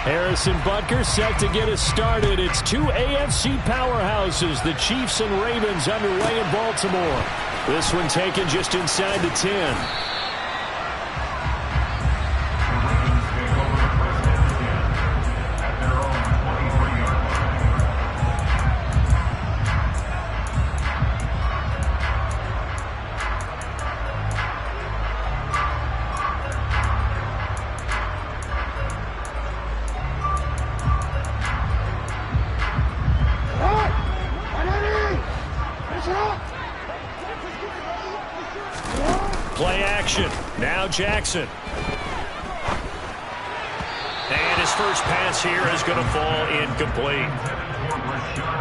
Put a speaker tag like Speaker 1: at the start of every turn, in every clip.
Speaker 1: Harrison Butker set to get us started. It's two AFC powerhouses, the Chiefs and Ravens, underway in Baltimore. This one taken just inside the 10. Play action. Now Jackson. And his first pass here is going to fall incomplete.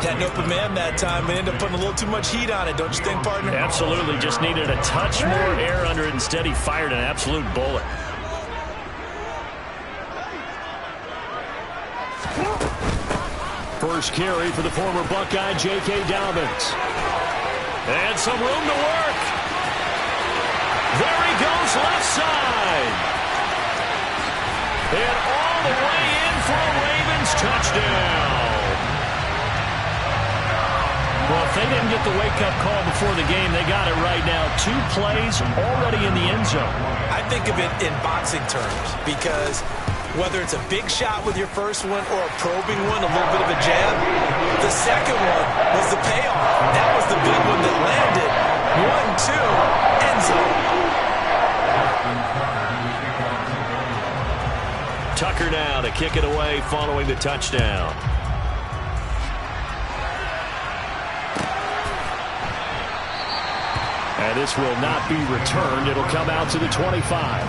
Speaker 2: Had an open man that time and ended up putting a little too much heat on it, don't you think, partner?
Speaker 1: Absolutely. Just needed a touch more air under it. Instead, he fired an absolute bullet. First carry for the former Buckeye, J.K. Dobbins. And some room to work. There he goes, left side. And all the way in for a Ravens touchdown. Well, if they didn't get the wake-up call before the game, they got it right now. 2 plays already in the end zone.
Speaker 2: I think of it in boxing terms because whether it's a big shot with your first one or a probing one, a little bit of a jab, the second one was the payoff. That was the big one that landed. 1-2, end zone.
Speaker 1: Tucker now to kick it away following the touchdown. And this will not be returned. It'll come out to the 25.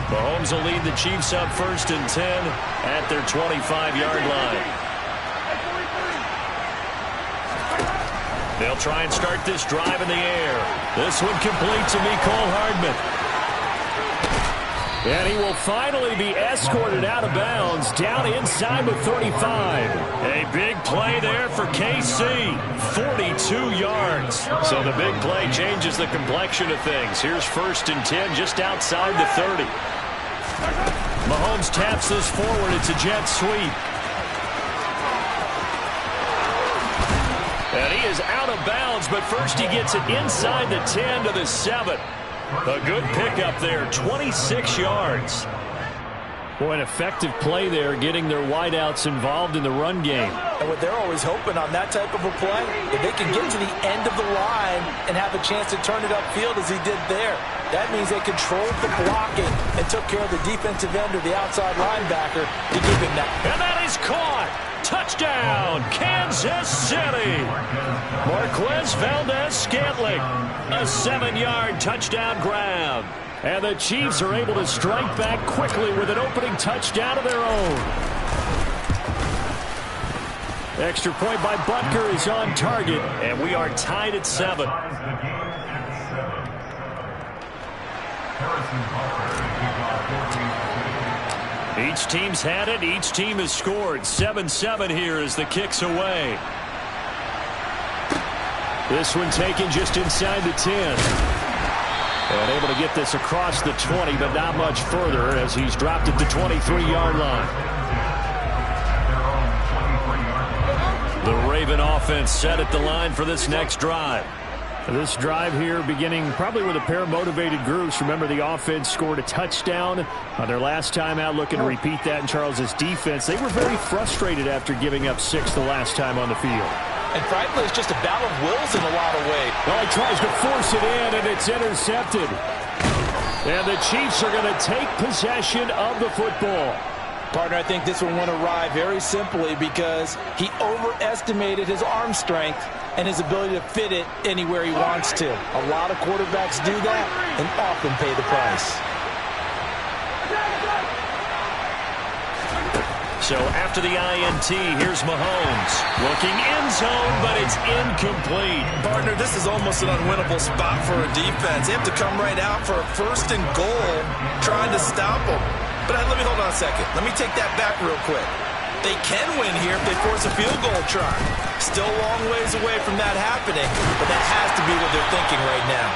Speaker 1: Mahomes will lead the Chiefs up 1st and 10 at their 25-yard line. They'll try and start this drive in the air. This one complete to Mecole Hardman. And he will finally be escorted out of bounds down inside the 35. A big play there for KC. 42 yards. So the big play changes the complexion of things. Here's 1st and 10 just outside the 30. Mahomes taps this forward. It's a jet sweep. And he is out of bounds, but first he gets it inside the 10 to the 7. A good pickup there, 26 yards. Boy, an effective play there, getting their wideouts involved in the run game.
Speaker 2: And what they're always hoping on that type of a play, if they can get to the end of the line and have a chance to turn it upfield as he did there, that means they controlled the blocking and took care of the defensive end or the outside linebacker to give him that.
Speaker 1: And that is caught. Touchdown, Kansas City. Marquez Valdez-Scantling. A 7-yard touchdown grab. And the Chiefs are able to strike back quickly with an opening touchdown of their own. Extra point by Butker is on target, and we are tied at 7. Each team's had it. Each team has scored. 7-7 here as the kick's away. This one taken just inside the 10. And able to get this across the 20, but not much further as he's dropped at the 23-yard line. The Raven offense set at the line for this next drive. This drive here beginning probably with a pair of motivated groups. Remember, the offense scored a touchdown on their last time out, looking to repeat that in Charles's defense. They were very frustrated after giving up 6 the last time on the field.
Speaker 2: And frankly, it's just a battle of wills in a lot of ways.
Speaker 1: Well, he tries to force it in, and it's intercepted. And the Chiefs are going to take possession of the football.
Speaker 2: Partner, I think this one went awry very simply because he overestimated his arm strength and his ability to fit it anywhere he wants to. A lot of quarterbacks do that and often pay the price.
Speaker 1: So after the INT, here's Mahomes. Looking end zone, but it's incomplete.
Speaker 2: Partner, this is almost an unwinnable spot for a defense. They have to come right out for a 1st and goal trying to stop them. But let me hold on a second. Let me take that back real quick. They can win here if they force a field goal try. Still a long ways away from that happening, but that has to be what they're thinking right now.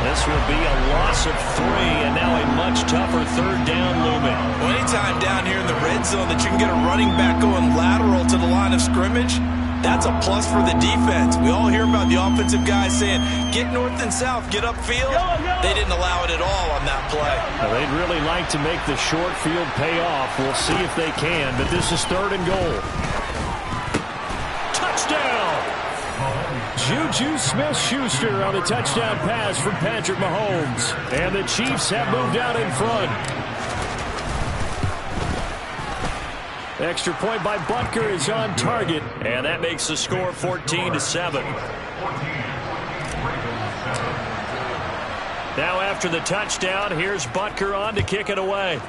Speaker 1: This will be a loss of 3, and now a much tougher third down looming.
Speaker 2: Well, anytime down here in the red zone that you can get a running back going lateral to the line of scrimmage, that's a plus for the defense. We all hear about the offensive guys saying, get north and south, get upfield. They didn't allow it at all on that play.
Speaker 1: Well, they'd really like to make the short field pay off. We'll see if they can, but this is 3rd and goal. Touchdown! Juju Smith-Schuster on the touchdown pass from Patrick Mahomes. And the Chiefs have moved out in front. Extra point by Butker is on target. And that makes the score 14-7. Now after the touchdown, here's Butker on to kick it away.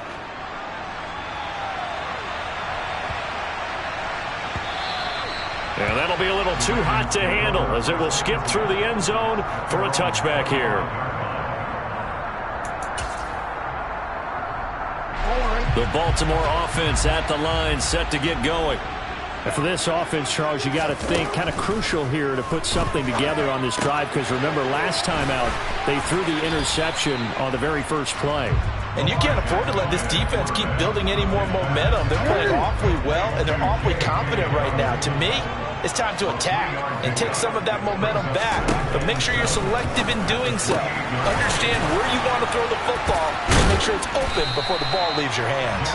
Speaker 1: And that'll be a little too hot to handle as it will skip through the end zone for a touchback here. The Baltimore offense at the line, set to get going. And for this offense, Charles, you got to think kind of crucial here to put something together on this drive, because remember last time out they threw the interception on the very first play.
Speaker 2: And you can't afford to let this defense keep building any more momentum. They're playing awfully well, and they're awfully confident right now. To me, it's time to attack and take some of that momentum back. But make sure you're selective in doing so. Understand where you want to throw the football and make sure it's open before the ball leaves your hands.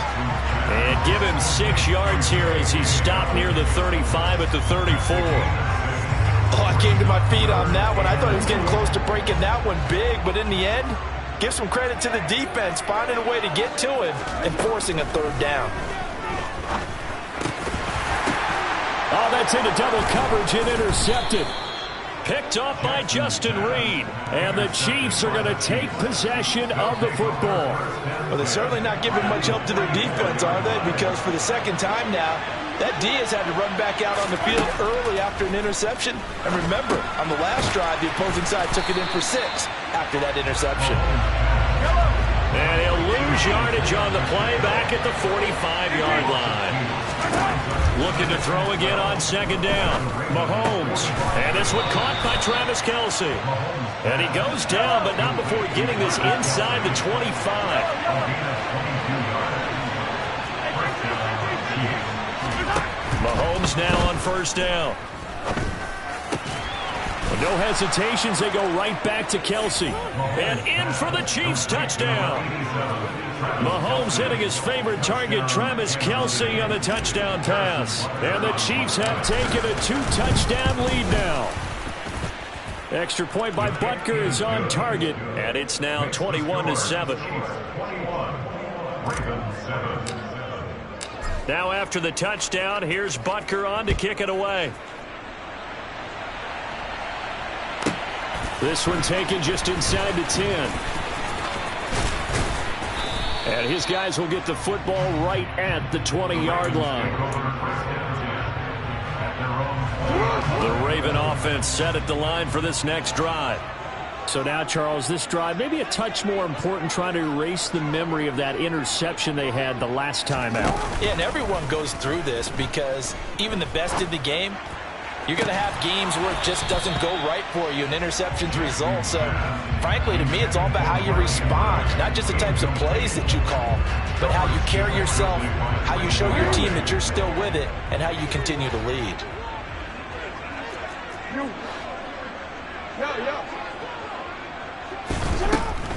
Speaker 1: And give him 6 yards here as he's stopped near the 35 at the 34.
Speaker 2: Oh, I came to my feet on that one. I thought he was getting close to breaking that one big, but in the end, give some credit to the defense, finding a way to get to him and forcing a 3rd down.
Speaker 1: Oh, that's into double coverage and intercepted. Picked off by Justin Reed. And the Chiefs are going to take possession of the football.
Speaker 2: Well, they're certainly not giving much help to their defense, are they? Because for the second time now, that D has had to run back out on the field early after an interception. And remember, on the last drive, the opposing side took it in for 6 after that interception.
Speaker 1: And he'll lose yardage on the play back at the 45-yard line. Looking to throw again on 2nd down. Mahomes. And this one caught by Travis Kelce. And he goes down, but not before getting this inside the 25. Mahomes now on 1st down. No hesitations, they go right back to Kelce. And in for the Chiefs touchdown. Mahomes hitting his favorite target, Travis Kelce, on the touchdown pass. And the Chiefs have taken a 2-touchdown lead now. Extra point by Butker is on target. And it's now 21-7. Now after the touchdown, here's Butker on to kick it away. This one taken just inside the 10. And his guys will get the football right at the 20-yard line. The Raven offense set at the line for this next drive. So now, Charles, this drive maybe a touch more important, trying to erase the memory of that interception they had the last time out.
Speaker 2: Yeah, and everyone goes through this because even the best in the game, you're going to have games where it just doesn't go right for you, and interceptions result. So, frankly, to me, it's all about how you respond, not just the types of plays that you call, but how you carry yourself, how you show your team that you're still with it, and how you continue to lead.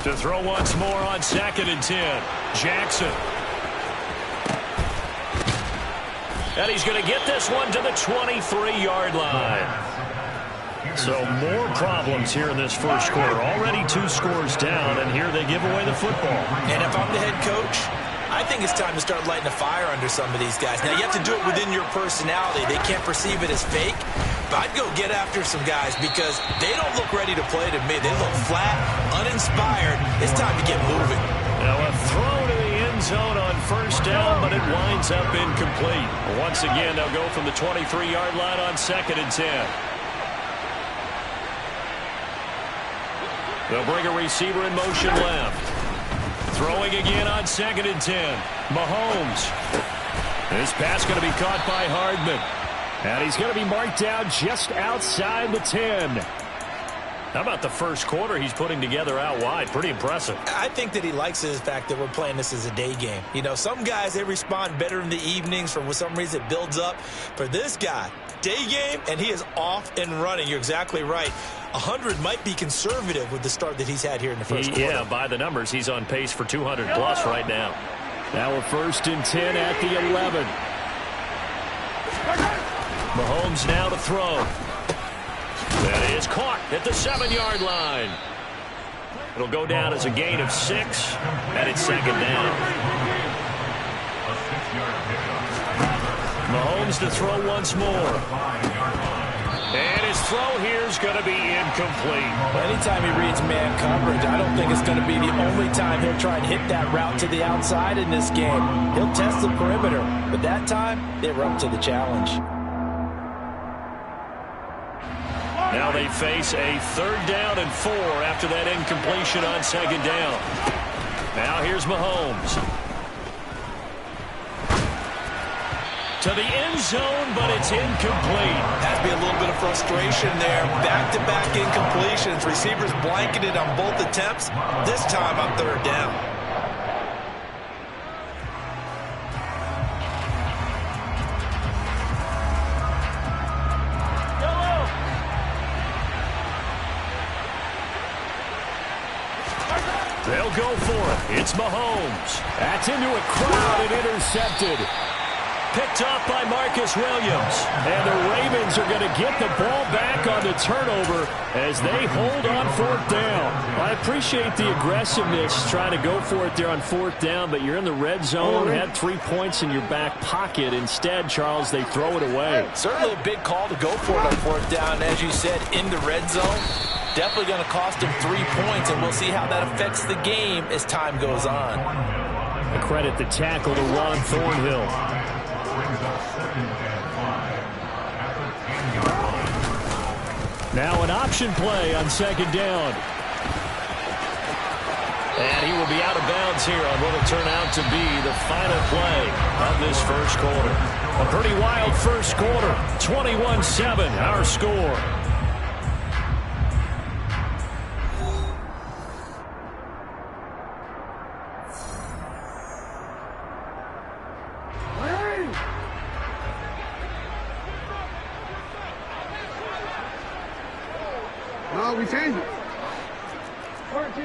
Speaker 1: To throw once more on 2nd and 10. Jackson. And he's going to get this one to the 23-yard line. So more problems here in this first quarter. Already 2 scores down, and here they give away the football.
Speaker 2: And if I'm the head coach, I think it's time to start lighting a fire under some of these guys. Now, you have to do it within your personality. They can't perceive it as fake. But I'd go get after some guys because they don't look ready to play to me. They look flat, uninspired. It's time to get moving.
Speaker 1: Now a throw to the end zone on 1st down, but it winds up incomplete. Once again, they'll go from the 23-yard line on 2nd and 10. They'll bring a receiver in motion left. Throwing again on 2nd and 10. Mahomes. This pass going to be caught by Hardman. And he's going to be marked down just outside the 10. How about the first quarter he's putting together out wide? Pretty impressive.
Speaker 2: I think that he likes the fact that we're playing this as a day game. You know, some guys, they respond better in the evenings. For some reason, it builds up. For this guy, day game, and he is off and running. You're exactly right. 100 might be conservative with the start that he's had here in the first quarter.
Speaker 1: Yeah, by the numbers, he's on pace for 200-plus right now. Now we're 1st and 10 at the 11. Mahomes now to throw. That is caught at the 7-yard line. It'll go down as a gain of 6, and it's 2nd down. Mahomes to throw once more. And his throw here is going to be incomplete.
Speaker 2: Well, anytime he reads man coverage, I don't think it's going to be the only time he'll try and hit that route to the outside in this game. He'll test the perimeter, but that time, they were up to the challenge.
Speaker 1: Now they face a 3rd down and 4 after that incompletion on 2nd down. Now here's Mahomes. To the end zone, but it's incomplete.
Speaker 2: Has to be a little bit of frustration there. Back-to-back incompletions. Receivers blanketed on both attempts. This time on 3rd down.
Speaker 1: They'll go for it. It's Mahomes. That's into a crowd and intercepted. Picked off by Marcus Williams. And the Ravens are going to get the ball back on the turnover as they hold on 4th down. I appreciate the aggressiveness trying to go for it there on 4th down, but you're in the red zone, had 3 points in your back pocket. Instead, Charles, they throw it away.
Speaker 2: Certainly a big call to go for it on 4th down. As you said, in the red zone. Definitely going to cost him 3 points, and we'll see how that affects the game as time goes on.
Speaker 1: I credit the tackle to Ron Thornhill. Now an option play on 2nd down. And he will be out of bounds here on what will turn out to be the final play of this first quarter. A pretty wild first quarter. 21-7, our score.
Speaker 3: No, we changed it. 14.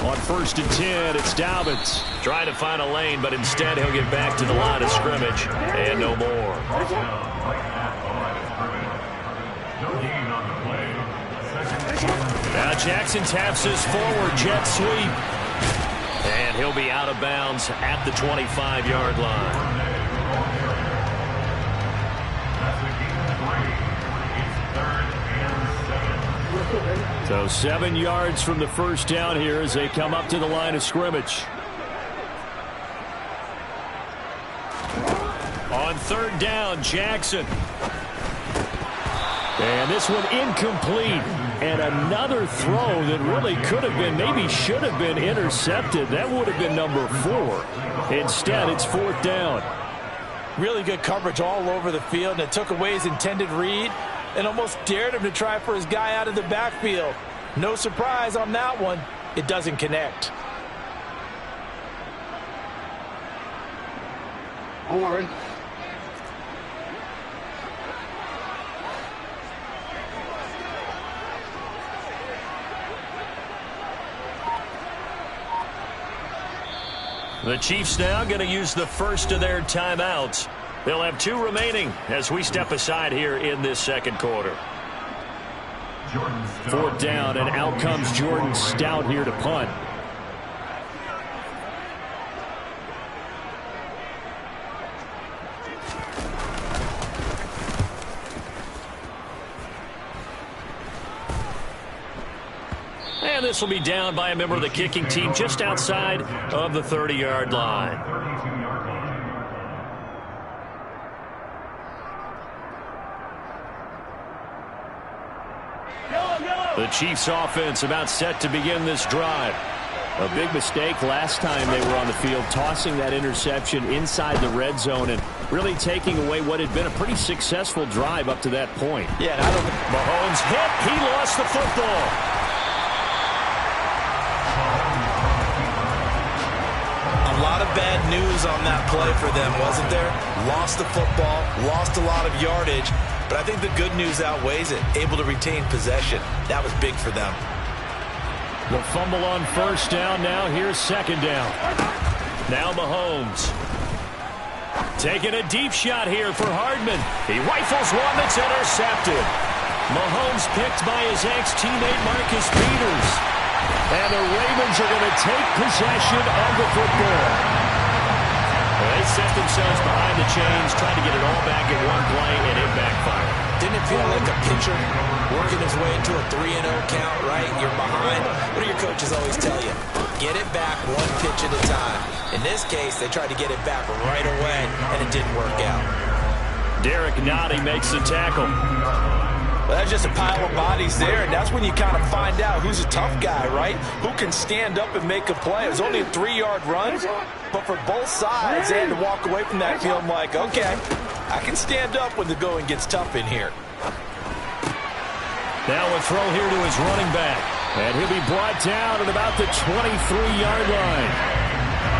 Speaker 1: On 1st and 10, it's Dobbins. Trying to find a lane, but instead he'll get back to the line of scrimmage. And no more. Now Jackson taps his forward jet sweep. And he'll be out of bounds at the 25-yard line. So 7 yards from the first down here as they come up to the line of scrimmage. On 3rd down, Jackson. And this one incomplete. And another throw that really could have been, maybe should have been intercepted. That would have been number 4. Instead, it's 4th down.
Speaker 2: Really good coverage all over the field, and it took away his intended read and almost dared him to try for his guy out of the backfield. No surprise on that one. It doesn't connect.
Speaker 3: I'm all right.
Speaker 1: The Chiefs now going to use the first of their timeouts. They'll have 2 remaining as we step aside here in this second quarter. 4th down, and out comes Jordan Stout here to punt. And this will be down by a member of the kicking team just outside of the 30-yard line. The Chiefs offense about set to begin this drive. A big mistake last time they were on the field, tossing that interception inside the red zone and really taking away what had been a pretty successful drive up to that point.
Speaker 2: Yeah, and I don't think
Speaker 1: Mahomes hit. He lost the football.
Speaker 2: A lot of bad news on that play for them, wasn't there? Lost the football, lost a lot of yardage, but I think the good news outweighs it. Able to retain possession. That was big for them.
Speaker 1: The fumble on first down. Now here's second down. Now Mahomes. Taking a deep shot here for Hardman. He rifles one that's intercepted. Mahomes picked by his ex-teammate Marcus Peters. And the Ravens are going to take possession of the football. They set themselves behind the chains, trying to get it all back in one play, and it backfired.
Speaker 2: Didn't it feel like a pitcher working his way into a 3-0 count, right? You're behind. What do your coaches always tell you? Get it back one pitch at a time. In this case, they tried to get it back right away, and it didn't work out.
Speaker 1: Derek Nottie makes the tackle.
Speaker 2: Well, that's just a pile of bodies there, and that's when you kind of find out who's a tough guy, right? Who can stand up and make a play. It was only a 3-yard run, but for both sides, they had to walk away from that field like, okay, I can stand up when the going gets tough in here.
Speaker 1: Now a throw here to his running back, and he'll be brought down at about the 23-yard line.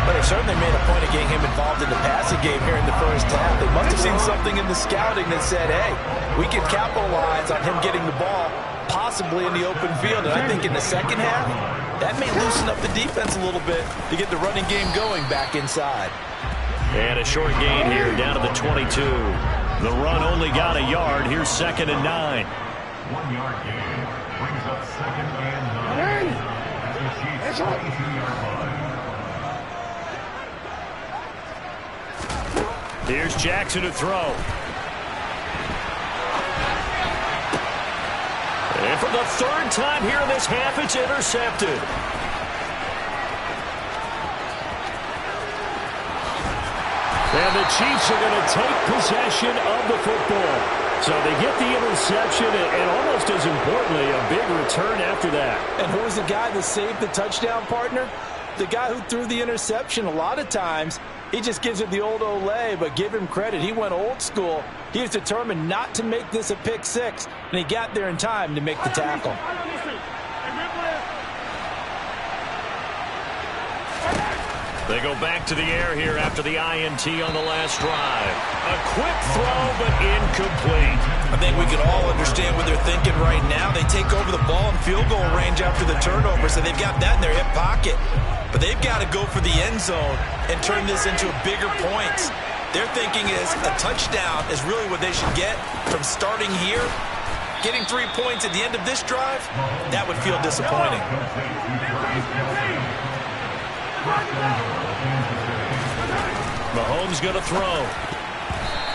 Speaker 2: But they certainly made a point of getting him involved in the passing game here in the first half. They must have seen something in the scouting that said, hey, we can capitalize on him getting the ball, possibly in the open field. And I think in the second half, that may loosen up the defense a little bit to get the running game going back inside.
Speaker 1: And a short gain here down to the 22. The run only got a yard. Here's 2nd and 9.
Speaker 4: 1 yard gain brings up 2nd and 9. That's the Chiefs' 22-yard line.
Speaker 1: Here's Jackson to throw. And for the third time here in this half, it's intercepted. And the Chiefs are going to take possession of the football. So they get the interception, and almost as importantly, a big return after that.
Speaker 2: And who was the guy that saved the touchdown, partner? The guy who threw the interception. A lot of times, he just gives it the old Olay, but give him credit. He went old school. He was determined not to make this a pick six, and he got there in time to make the tackle.
Speaker 1: They go back to the air here after the INT on the last drive. A quick throw, but incomplete.
Speaker 2: I think we can all understand what they're thinking right now. They take over the ball in field goal range after the turnover, so they've got that in their hip pocket. But they've got to go for the end zone and turn this into bigger points. Their thinking is a touchdown is really what they should get from starting here. Getting 3 points at the end of this drive, that would feel disappointing.
Speaker 1: Mahomes going to throw.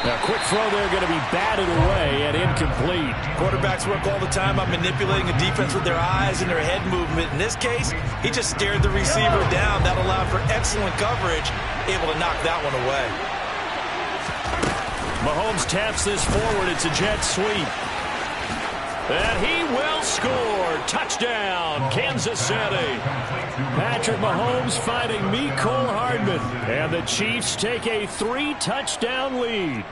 Speaker 1: Now, quick throw there going to be batted away and incomplete.
Speaker 2: Quarterbacks work all the time on manipulating a defense with their eyes and their head movement. In this case, he just stared the receiver down. That allowed for excellent coverage, able to knock that one away.
Speaker 1: Mahomes taps this forward. It's a jet sweep. And he will score. Touchdown, Kansas City. Patrick Mahomes fighting Mecole Hardman. And the Chiefs take a 3-touchdown lead.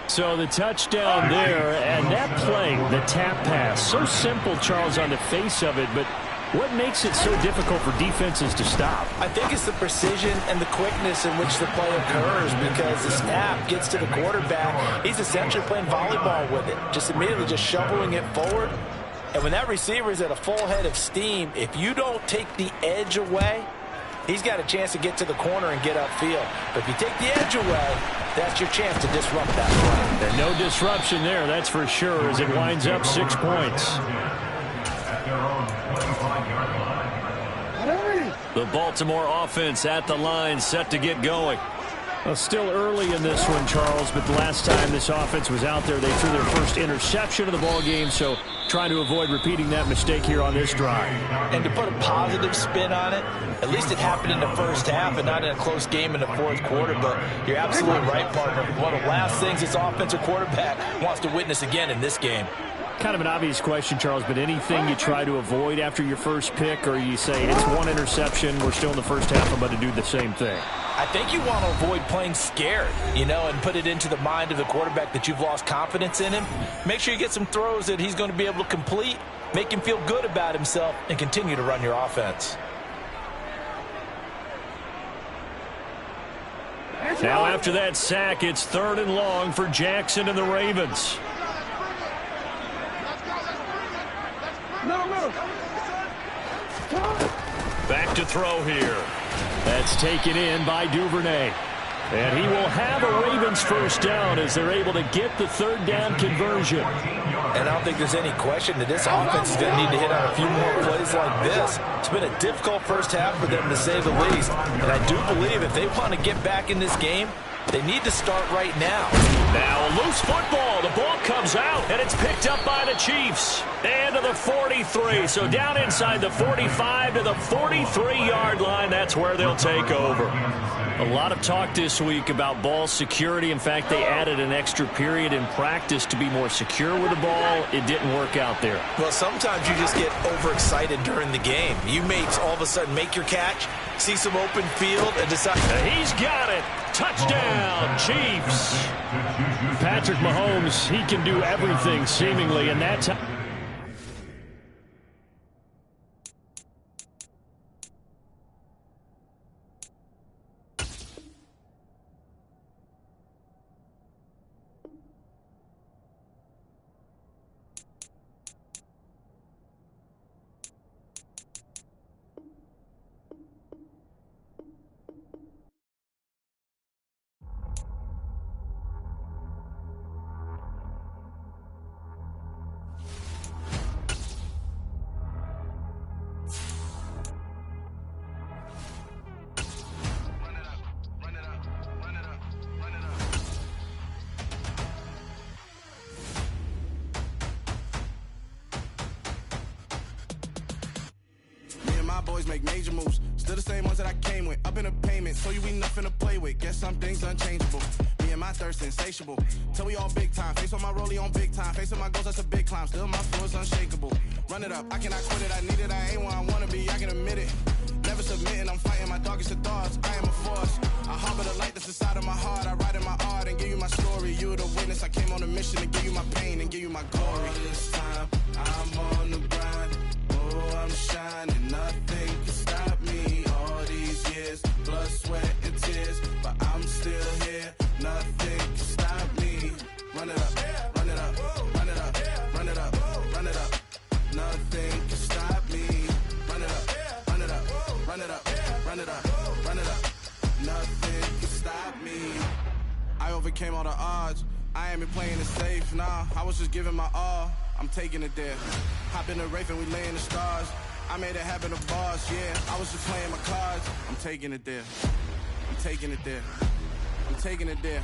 Speaker 1: So the touchdown there, and that play, the tap pass, so simple, Charles, on the face of it, but what makes it so difficult for defenses to stop?
Speaker 2: I think it's the precision and the quickness in which the play occurs, because the snap gets to the quarterback. He's essentially playing volleyball with it, just immediately just shoveling it forward. And when that receiver is at a full head of steam, if you don't take the edge away, he's got a chance to get to the corner and get upfield. But if you take the edge away, that's your chance to disrupt that play.
Speaker 1: And no disruption there, that's for sure, as it winds up 6 points. The Baltimore offense at the line, set to get going. Well, still early in this one, Charles, but the last time this offense was out there, they threw their first interception of the ball game, so trying to avoid repeating that mistake here on this drive.
Speaker 2: And to put a positive spin on it, at least it happened in the first half and not in a close game in the fourth quarter, but you're absolutely right, partner. One of the last things this offensive quarterback wants to witness again in this game.
Speaker 1: Kind of an obvious question, Charles, but anything you try to avoid after your first pick, or you say it's one interception, we're still in the first half, I'm about to do the same thing?
Speaker 2: I think you want to avoid playing scared, and put it into the mind of the quarterback that you've lost confidence in him. Make sure you get some throws that he's going to be able to complete, make him feel good about himself, and continue to run your offense.
Speaker 1: Now after that sack, it's 3rd and long for Jackson and the Ravens. Back to throw here. That's taken in by Duvernay. And he will have a Ravens first down as they're able to get the 3rd down conversion.
Speaker 2: And I don't think there's any question that this offense is going to need to hit on a few more plays like this. It's been a difficult first half for them, to say the least. And I do believe if they want to get back in this game, they need to start right now.
Speaker 1: Now a loose football. The ball comes out, and it's picked up by the Chiefs. And to the 43. So down inside the 45 to the 43-yard line. That's where they'll take over. A lot of talk this week about ball security. In fact, they added an extra period in practice to be more secure with the ball. It didn't work out there.
Speaker 2: Well, sometimes you just get overexcited during the game. You may all of a sudden make your catch, see some open field, and decide.
Speaker 1: He's got it. Touchdown, Chiefs. Patrick Mahomes, he can do everything seemingly, and that's how.
Speaker 5: Boys make major moves, still the same ones that I came with. Up in the payment, so you ain't nothing to play with. Guess some things unchangeable. Me and my thirst insatiable. Till we all big time. Face on my rollie on big time. Facing my goals, that's a big climb. Still my flow is unshakable. Run it up, I cannot quit it. I need it, I ain't where I wanna be. I can admit it. Never submitting, I'm fighting my darkest of thoughts. I am a force. I harbor the light that's inside of my heart. I write in my art and give you my story. You the witness. I came on a mission to give you my pain and give you my glory. All this time, I'm on the grind. Oh, I'm shining. Nothing can stop me. All these years, blood, sweat, and tears, but I'm still here. Nothing can stop me. Run it up, run it up, run it up, run it up, run it up. Nothing can stop me. Run it up, run it up, run it up, run it up, run it up. Nothing can stop me. I overcame all the odds. I ain't been playing it safe, nah. I was just giving my all. I'm taking it there. Hop in the Wraith and we lay in the stars. I made it happen to bars, yeah. I was just playing my cards. I'm taking it there. I'm taking it there. I'm taking it there.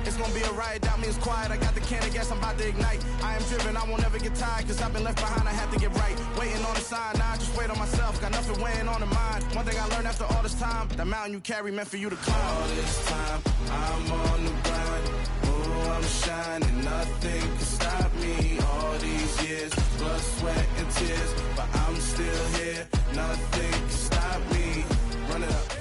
Speaker 5: It's gonna be a riot, doubt me it's quiet. I got the can of gas, I'm about to ignite. I am driven, I won't ever get tired, cause I've been left behind, I have to get right. Waiting on the sign, now I just wait on myself. Got nothing weighing on the mind. One thing I learned after all this time, the mountain you carry meant for you to climb. All this time, I'm on the grind. Oh, I'm shining, nothing can stop me. All these years, blood, sweat, and tears, but I'm still here. Nothing can stop me. Run it up.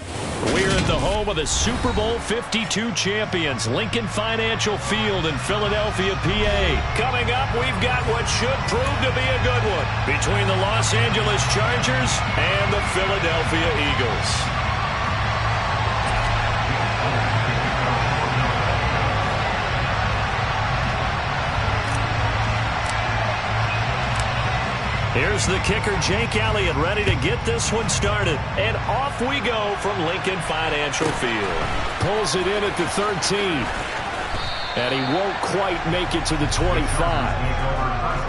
Speaker 1: We're at the home of the Super Bowl 52 champions, Lincoln Financial Field in Philadelphia, PA. Coming up, we've got what should prove to be a good one between the Los Angeles Chargers and the Philadelphia Eagles. Here's the kicker, Jake Elliott, ready to get this one started. And off we go from Lincoln Financial Field. Pulls it in at the 13. And he won't quite make it to the 25.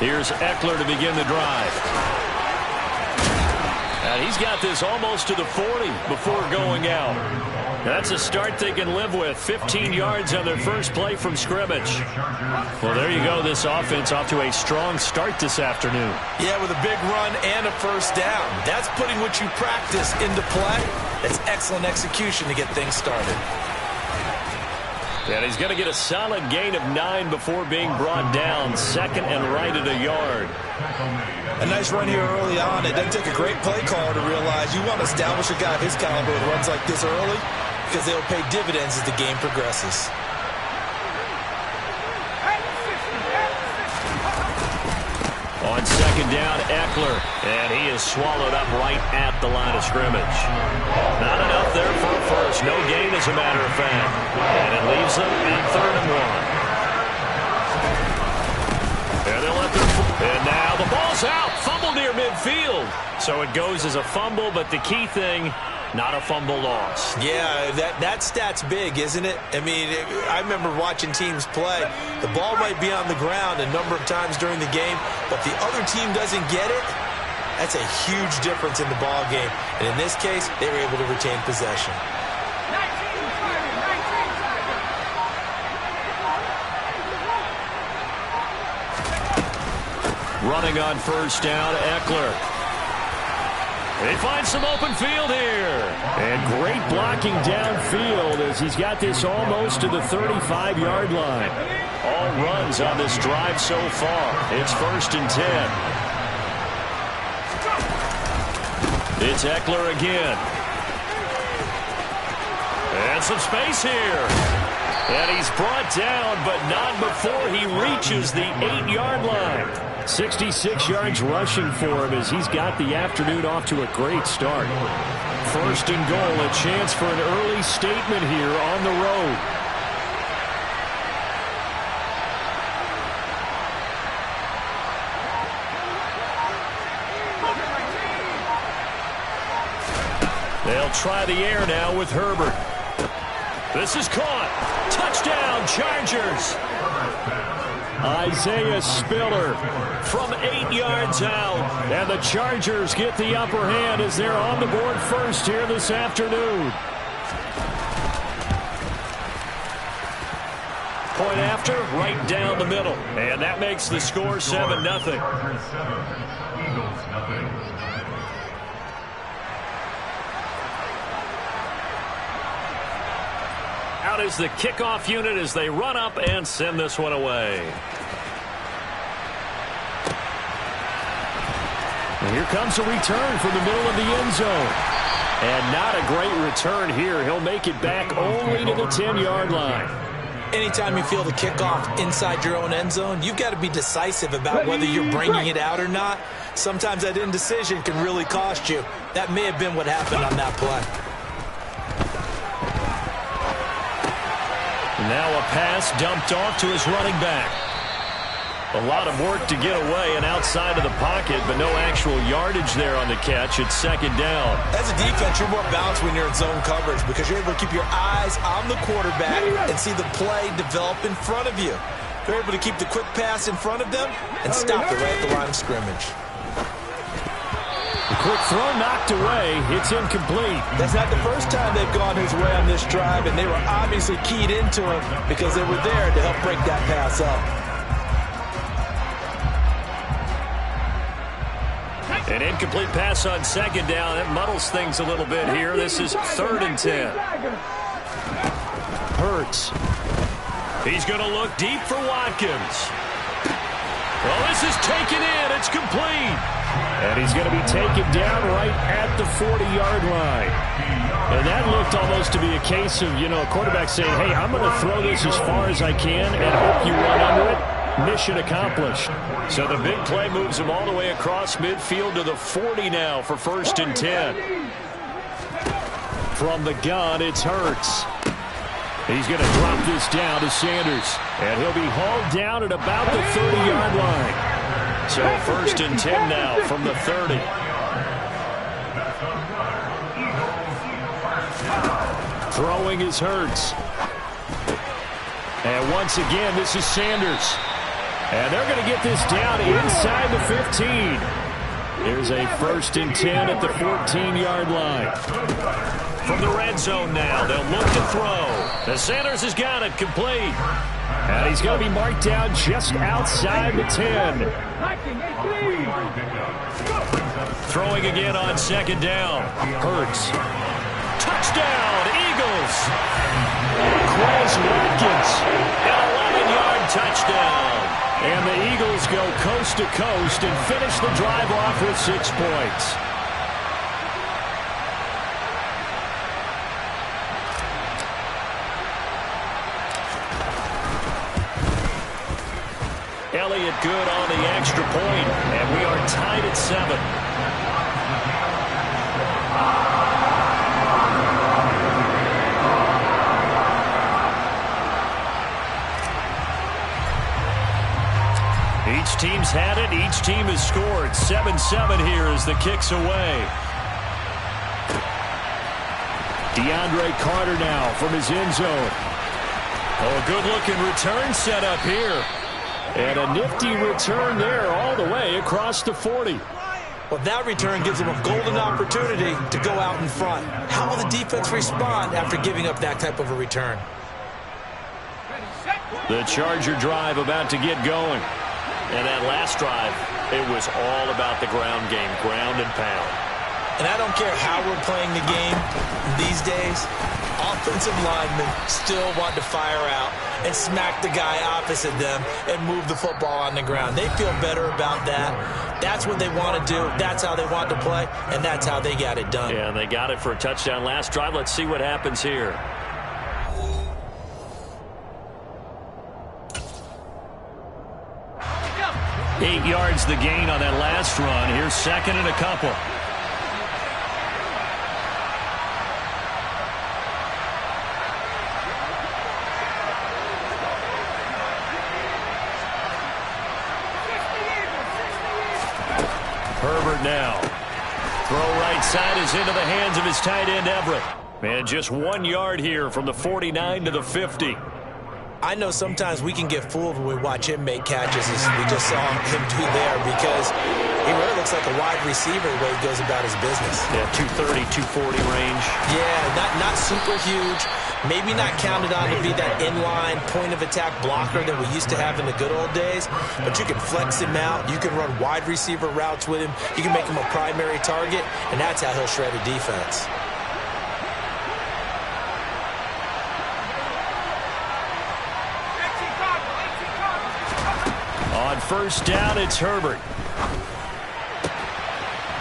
Speaker 1: Here's Eckler to begin the drive. And he's got this almost to the 40 before going out. That's a start they can live with. 15 yards on their first play from scrimmage. Well, there you go. This offense off to a strong start this afternoon.
Speaker 2: Yeah, with a big run and a first down. That's putting what you practice into play. That's excellent execution to get things started.
Speaker 1: And he's going to get a solid gain of 9 before being brought down. Second and right at a yard.
Speaker 2: A nice run here early on. It doesn't take a great play caller to realize you want to establish a guy of his caliber with runs like this early because they'll pay dividends as the game progresses.
Speaker 1: On second down, Eckler, and he is swallowed up right at the line of scrimmage. Not enough there for a first. No gain, as a matter of fact. And it leaves them at 3rd and 1. And they'll let them. And now the ball's out. Fumble near midfield. So it goes as a fumble, but the key thing, not a fumble loss.
Speaker 2: Yeah, that stat's big, isn't it? I mean, I remember watching teams play. The ball might be on the ground a number of times during the game, but the other team doesn't get it. That's a huge difference in the ball game. And in this case, they were able to retain possession.
Speaker 1: Running on first down, Eckler. They find some open field here. And great blocking downfield as he's got this almost to the 35-yard line. All runs on this drive so far. It's 1st and 10. It's Eckler again. And some space here. And he's brought down, but not before he reaches the 8-yard line. 66 yards rushing for him as he's got the afternoon off to a great start. 1st and goal, a chance for an early statement here on the road. They'll try the air now with Herbert. This is caught. Touchdown, Chargers. Isaiah Spiller from 8 yards out. And the Chargers get the upper hand as they're on the board first here this afternoon. Point after, right down the middle. And that makes the score 7-0. Out is the kickoff unit as they run up and send this one away. And here comes a return from the middle of the end zone. And not a great return here. He'll make it back only to the 10-yard line.
Speaker 2: Anytime you feel the kickoff inside your own end zone, you've got to be decisive about whether you're bringing it out or not. Sometimes that indecision can really cost you. That may have been what happened on that play.
Speaker 1: Now a pass dumped off to his running back. A lot of work to get away and outside of the pocket, but no actual yardage there on the catch. It's 2nd down.
Speaker 2: As a defense, you're more balanced when you're in zone coverage because you're able to keep your eyes on the quarterback and see the play develop in front of you. You're able to keep the quick pass in front of them and stop it right at the line of scrimmage.
Speaker 1: The quick throw knocked away. It's incomplete.
Speaker 2: That's not the first time they've gone his way on this drive, and they were obviously keyed into him because they were there to help break that pass up.
Speaker 1: An incomplete pass on 2nd down. That muddles things a little bit here. This is 3rd and 10. Hurts. He's going to look deep for Watkins. Well, this is taken in. It's complete. And he's going to be taken down right at the 40-yard line. And that looked almost to be a case of, a quarterback saying, hey, I'm going to throw this as far as I can and hope you run under it. Mission accomplished. So the big play moves him all the way across midfield to the 40 now for 1st and 10. From the gun, it's Hurts. He's going to drop this down to Sanders. And he'll be hauled down at about the 30-yard line. So 1st and 10 now from the 30. Throwing is Hurts. And once again, this is Sanders. And they're going to get this down inside the 15. Here's a 1st and 10 at the 14-yard line. From the red zone now, they'll look to throw. The Sanders has got it complete. And he's going to be marked down just outside the 10. Throwing again on 2nd down. Hurts. Touchdown, Eagles. Quez Watkins. An 11-yard touchdown. And the Eagles go coast to coast and finish the drive off with 6 points. Elliott good on the extra point, and we are tied at 7. Each team's had it. Each team has scored. 7-7 here as the kick's away. DeAndre Carter now from his end zone. Oh, a good-looking return set up here. And a nifty return there all the way across the 40.
Speaker 2: Well, that return gives them a golden opportunity to go out in front. How will the defense respond after giving up that type of a return?
Speaker 1: The Charger drive about to get going.
Speaker 6: And that last drive, it was all about the ground game, ground and pound.
Speaker 2: And I don't care how we're playing the game these days, offensive linemen still want to fire out and smack the guy opposite them and move the football on the ground. They feel better about that. That's what they want to do. That's how they want to play, and that's how they got it done.
Speaker 6: Yeah, and they got it for a touchdown last drive. Let's see what happens here.
Speaker 1: Eight yards the gain on that last run. Here's 2nd and a couple. Herbert now. Throw right side is into the hands of his tight end Everett. And just 1 yard here from the 49 to the 50.
Speaker 2: I know sometimes we can get fooled when we watch him make catches, as we just saw him do there, because he really looks like a wide receiver the way he goes about his business.
Speaker 6: Yeah, 230, 240 range.
Speaker 2: Yeah, not super huge. Maybe not counted on to be that inline point-of-attack blocker that we used to have in the good old days, but you can flex him out. You can run wide receiver routes with him. You can make him a primary target, and that's how he'll shred a defense.
Speaker 1: On 1st down, it's Herbert.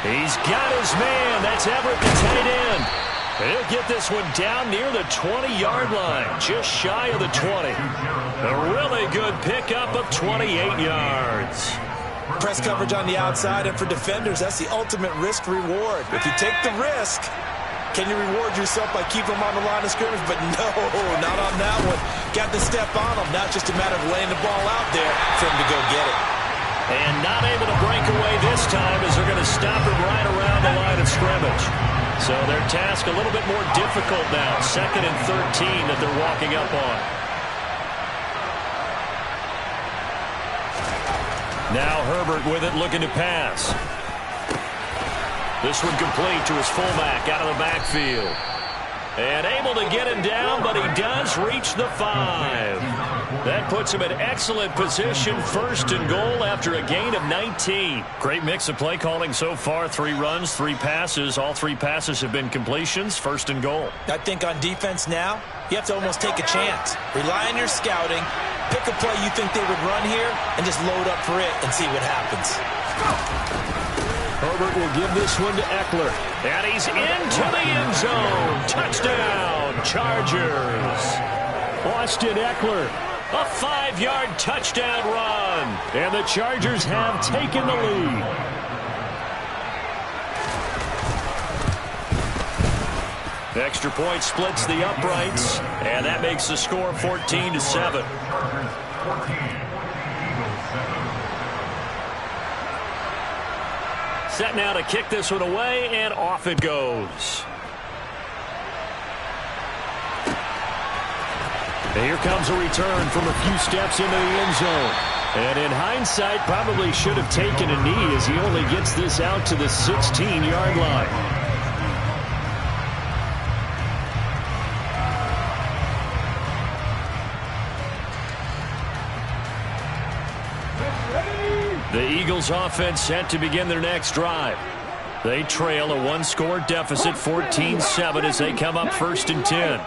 Speaker 1: He's got his man. That's Everett, the tight end. He'll get this one down near the 20-yard line, just shy of the 20. A really good pickup of 28 yards.
Speaker 2: Press coverage on the outside, and for defenders, that's the ultimate risk-reward. If you take the risk, can you reward yourself by keeping them on the line of scrimmage? But no, not on that one. Got to step on them. Now it's just a matter of laying the ball out there for him to go get it.
Speaker 1: And not able to break away this time as they're going to stop him right around the line of scrimmage. So their task a little bit more difficult now. 2nd and 13 that they're walking up on. Now Herbert with it, looking to pass. This one complete to his fullback out of the backfield. And able to get him down, but he does reach the 5. That puts him in excellent position, 1st and goal after a gain of 19. Great mix of play calling so far. 3 runs, 3 passes. All 3 passes have been completions, 1st and goal.
Speaker 2: I think on defense now, you have to almost take a chance. Rely on your scouting. Pick a play you think they would run here and just load up for it and see what happens.
Speaker 1: Herbert will give this one to Eckler. And he's into the end zone. Touchdown, Chargers. Austin Eckler, a 5-yard touchdown run. And the Chargers have taken the lead. The extra point splits the uprights. And that makes the score 14-7. Set now to kick this one away, and off it goes. Here comes a return from a few steps into the end zone. And in hindsight, probably should have taken a knee as he only gets this out to the 16-yard line. The Eagles offense set to begin their next drive. They trail a one-score deficit, 14-7, as they come up 1st and 10.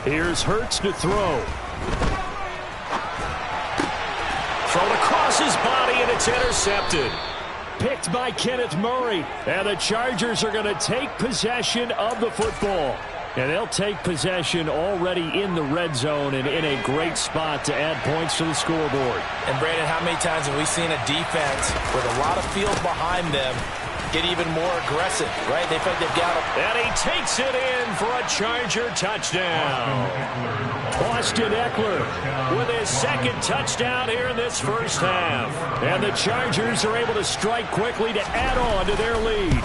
Speaker 1: Here's Hurts to throw. Thrown across his body, and it's intercepted. Picked by Kenneth Murray. And the Chargers are going to take possession of the football. And they'll take possession already in the red zone and in a great spot to add points to the scoreboard.
Speaker 2: And, Brandon, how many times have we seen a defense with a lot of field behind them get even more aggressive, right? They think they've got him.
Speaker 1: And he takes it in for a Charger touchdown. Austin Eckler with his second touchdown here in this first half. And the Chargers are able to strike quickly to add on to their lead.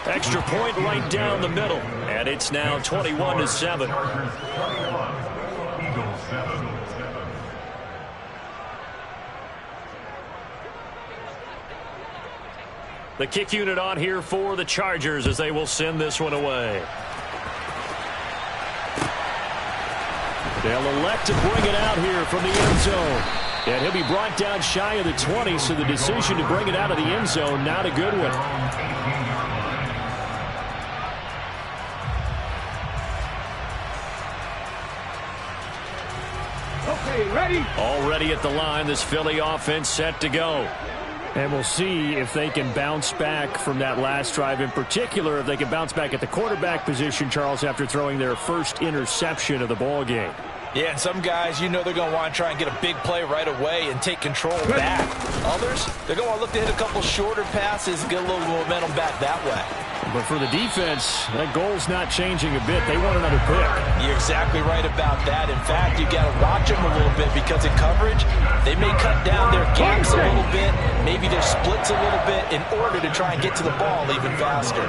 Speaker 1: Extra point right down the middle. And it's now 21-7.
Speaker 4: Eagles 7.
Speaker 1: The kick unit on here for the Chargers as they will send this one away. They'll elect to bring it out here from the end zone. And he'll be brought down shy of the 20, so the decision to bring it out of the end zone, not a good one.
Speaker 3: Okay, ready?
Speaker 1: Already at the line, this Philly offense set to go. And we'll see if they can bounce back from that last drive. In particular, if they can bounce back at the quarterback position, Charles, after throwing their first interception of the ball game.
Speaker 2: Yeah, and some guys, you know they're going to want to try and get a big play right away and take control back. Others, they're going to want to look to hit a couple shorter passes and get a little momentum back that way.
Speaker 1: But for the defense, that goal's not changing a bit. They want another pick.
Speaker 2: You're exactly right about that. In fact, you got to watch them a little bit because in coverage, they may cut down their gaps a little bit, maybe their splits a little bit in order to try and get to the ball even faster.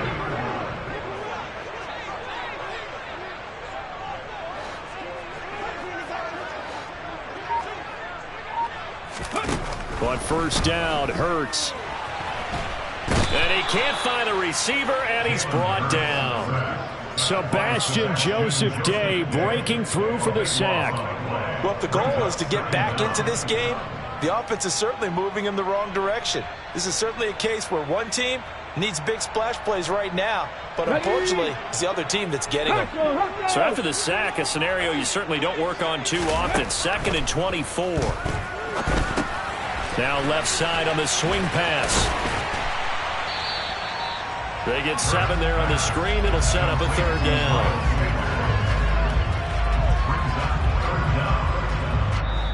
Speaker 1: But first down, Hurts. And he can't find a receiver, and he's brought down. Sebastian Joseph Day breaking through for the sack.
Speaker 2: Well, if the goal is to get back into this game, the offense is certainly moving in the wrong direction. This is certainly a case where one team needs big splash plays right now, but unfortunately, it's the other team that's getting them.
Speaker 1: So after the sack, a scenario you certainly don't work on too often. 2nd and 24. Now left side on the swing pass. They get 7 there on the screen. It'll set up a 3rd down.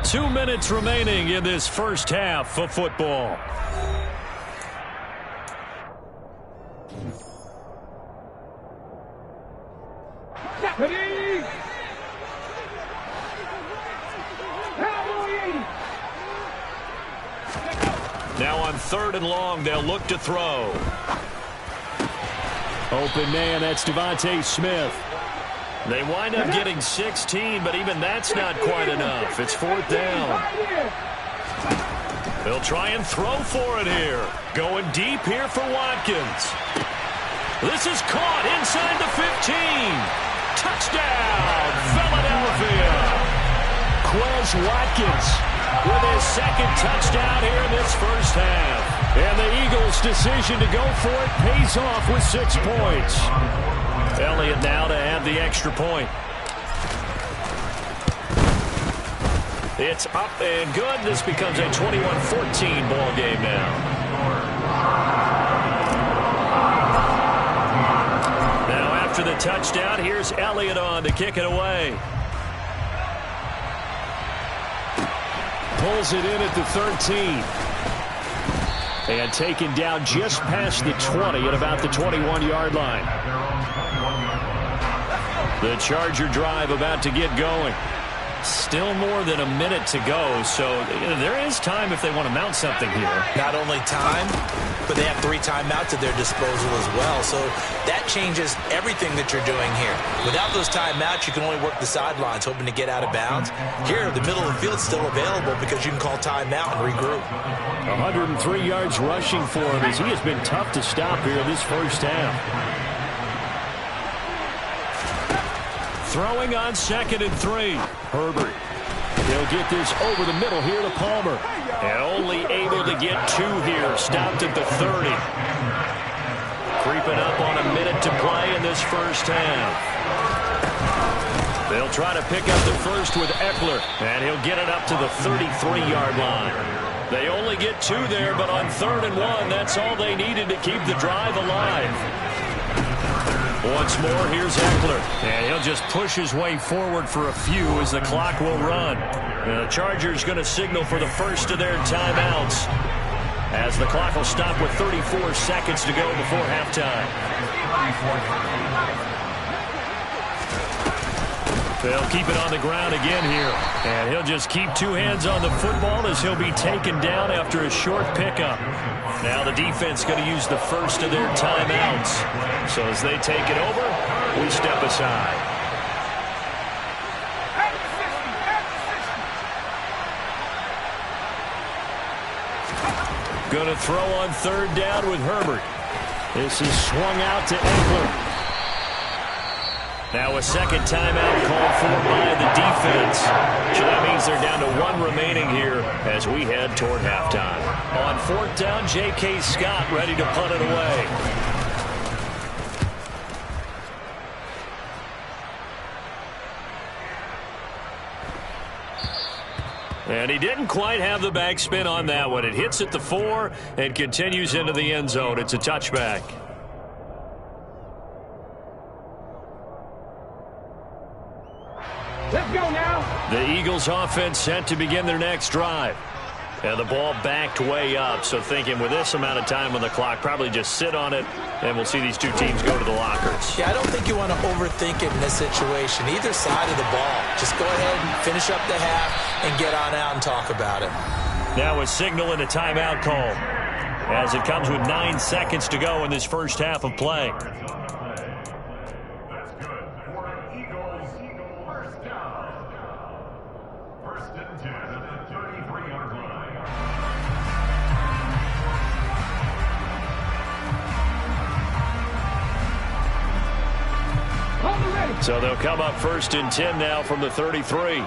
Speaker 1: 2 minutes remaining in this first half of football.
Speaker 3: Ready?
Speaker 1: Now on 3rd and long, they'll look to throw. Open man, that's Devontae Smith. They wind up getting 16, but even that's not quite enough. It's 4th down. They'll try and throw for it here. Going deep here for Watkins. This is caught inside the 15. Touchdown, Philadelphia. Quez Watkins with his 2nd touchdown here in this first half. And the Eagles' decision to go for it pays off with 6 points. Elliott now to add the extra point. It's up and good. This becomes a 21-14 ball game now. Now after the touchdown, here's Elliott on to kick it away. Pulls it in at the 13. And taken down just past the 20 at about the 21-yard line. The Charger drive about to get going. Still more than a minute to go, so there is time if they want to mount something here.
Speaker 2: Not only time, but they have 3 timeouts at their disposal as well. So that changes everything that you're doing here. Without those timeouts, you can only work the sidelines, hoping to get out of bounds. Here, the middle of the field is still available because you can call timeout and regroup.
Speaker 1: 103 yards rushing for him as he has been tough to stop here this first half. Throwing on 2nd and 3. Herbert. He'll get this over the middle here to Palmer. And only able to get 2 here. Stopped at the 30. Creeping up on a minute to play in this first half. They'll try to pick up the first with Eckler. And he'll get it up to the 33-yard line. They only get 2 there, but on 3rd and 1, that's all they needed to keep the drive alive. Once more, here's Eckler. And he'll just push his way forward for a few as the clock will run. And the Chargers going to signal for the first of their timeouts, as the clock will stop with 34 seconds to go before halftime. They'll keep it on the ground again here. And he'll just keep 2 hands on the football as he'll be taken down after a short pickup. Now the defense going to use the first of their timeouts. So as they take it over, we step aside. Going to throw on 3rd down with Herbert. This is swung out to Eckler. Now a second timeout called for by the defense. So that means they're down to 1 remaining here as we head toward halftime. On 4th down, J.K. Scott ready to punt it away. And he didn't quite have the backspin on that one. It hits at the 4 and continues into the end zone. It's a touchback.
Speaker 3: Let's go now.
Speaker 1: The Eagles offense set to begin their next drive. And the ball backed way up, so thinking with this amount of time on the clock, probably just sit on it, and we'll see these 2 teams go to the lockers.
Speaker 2: Yeah, I don't think you want to overthink it in this situation. Either side of the ball. Just go ahead and finish up the half and get on out and talk about it.
Speaker 1: Now a signal and a timeout call, as it comes with 9 seconds to go in this first half of play. So they'll come up 1st and 10 now from the 33.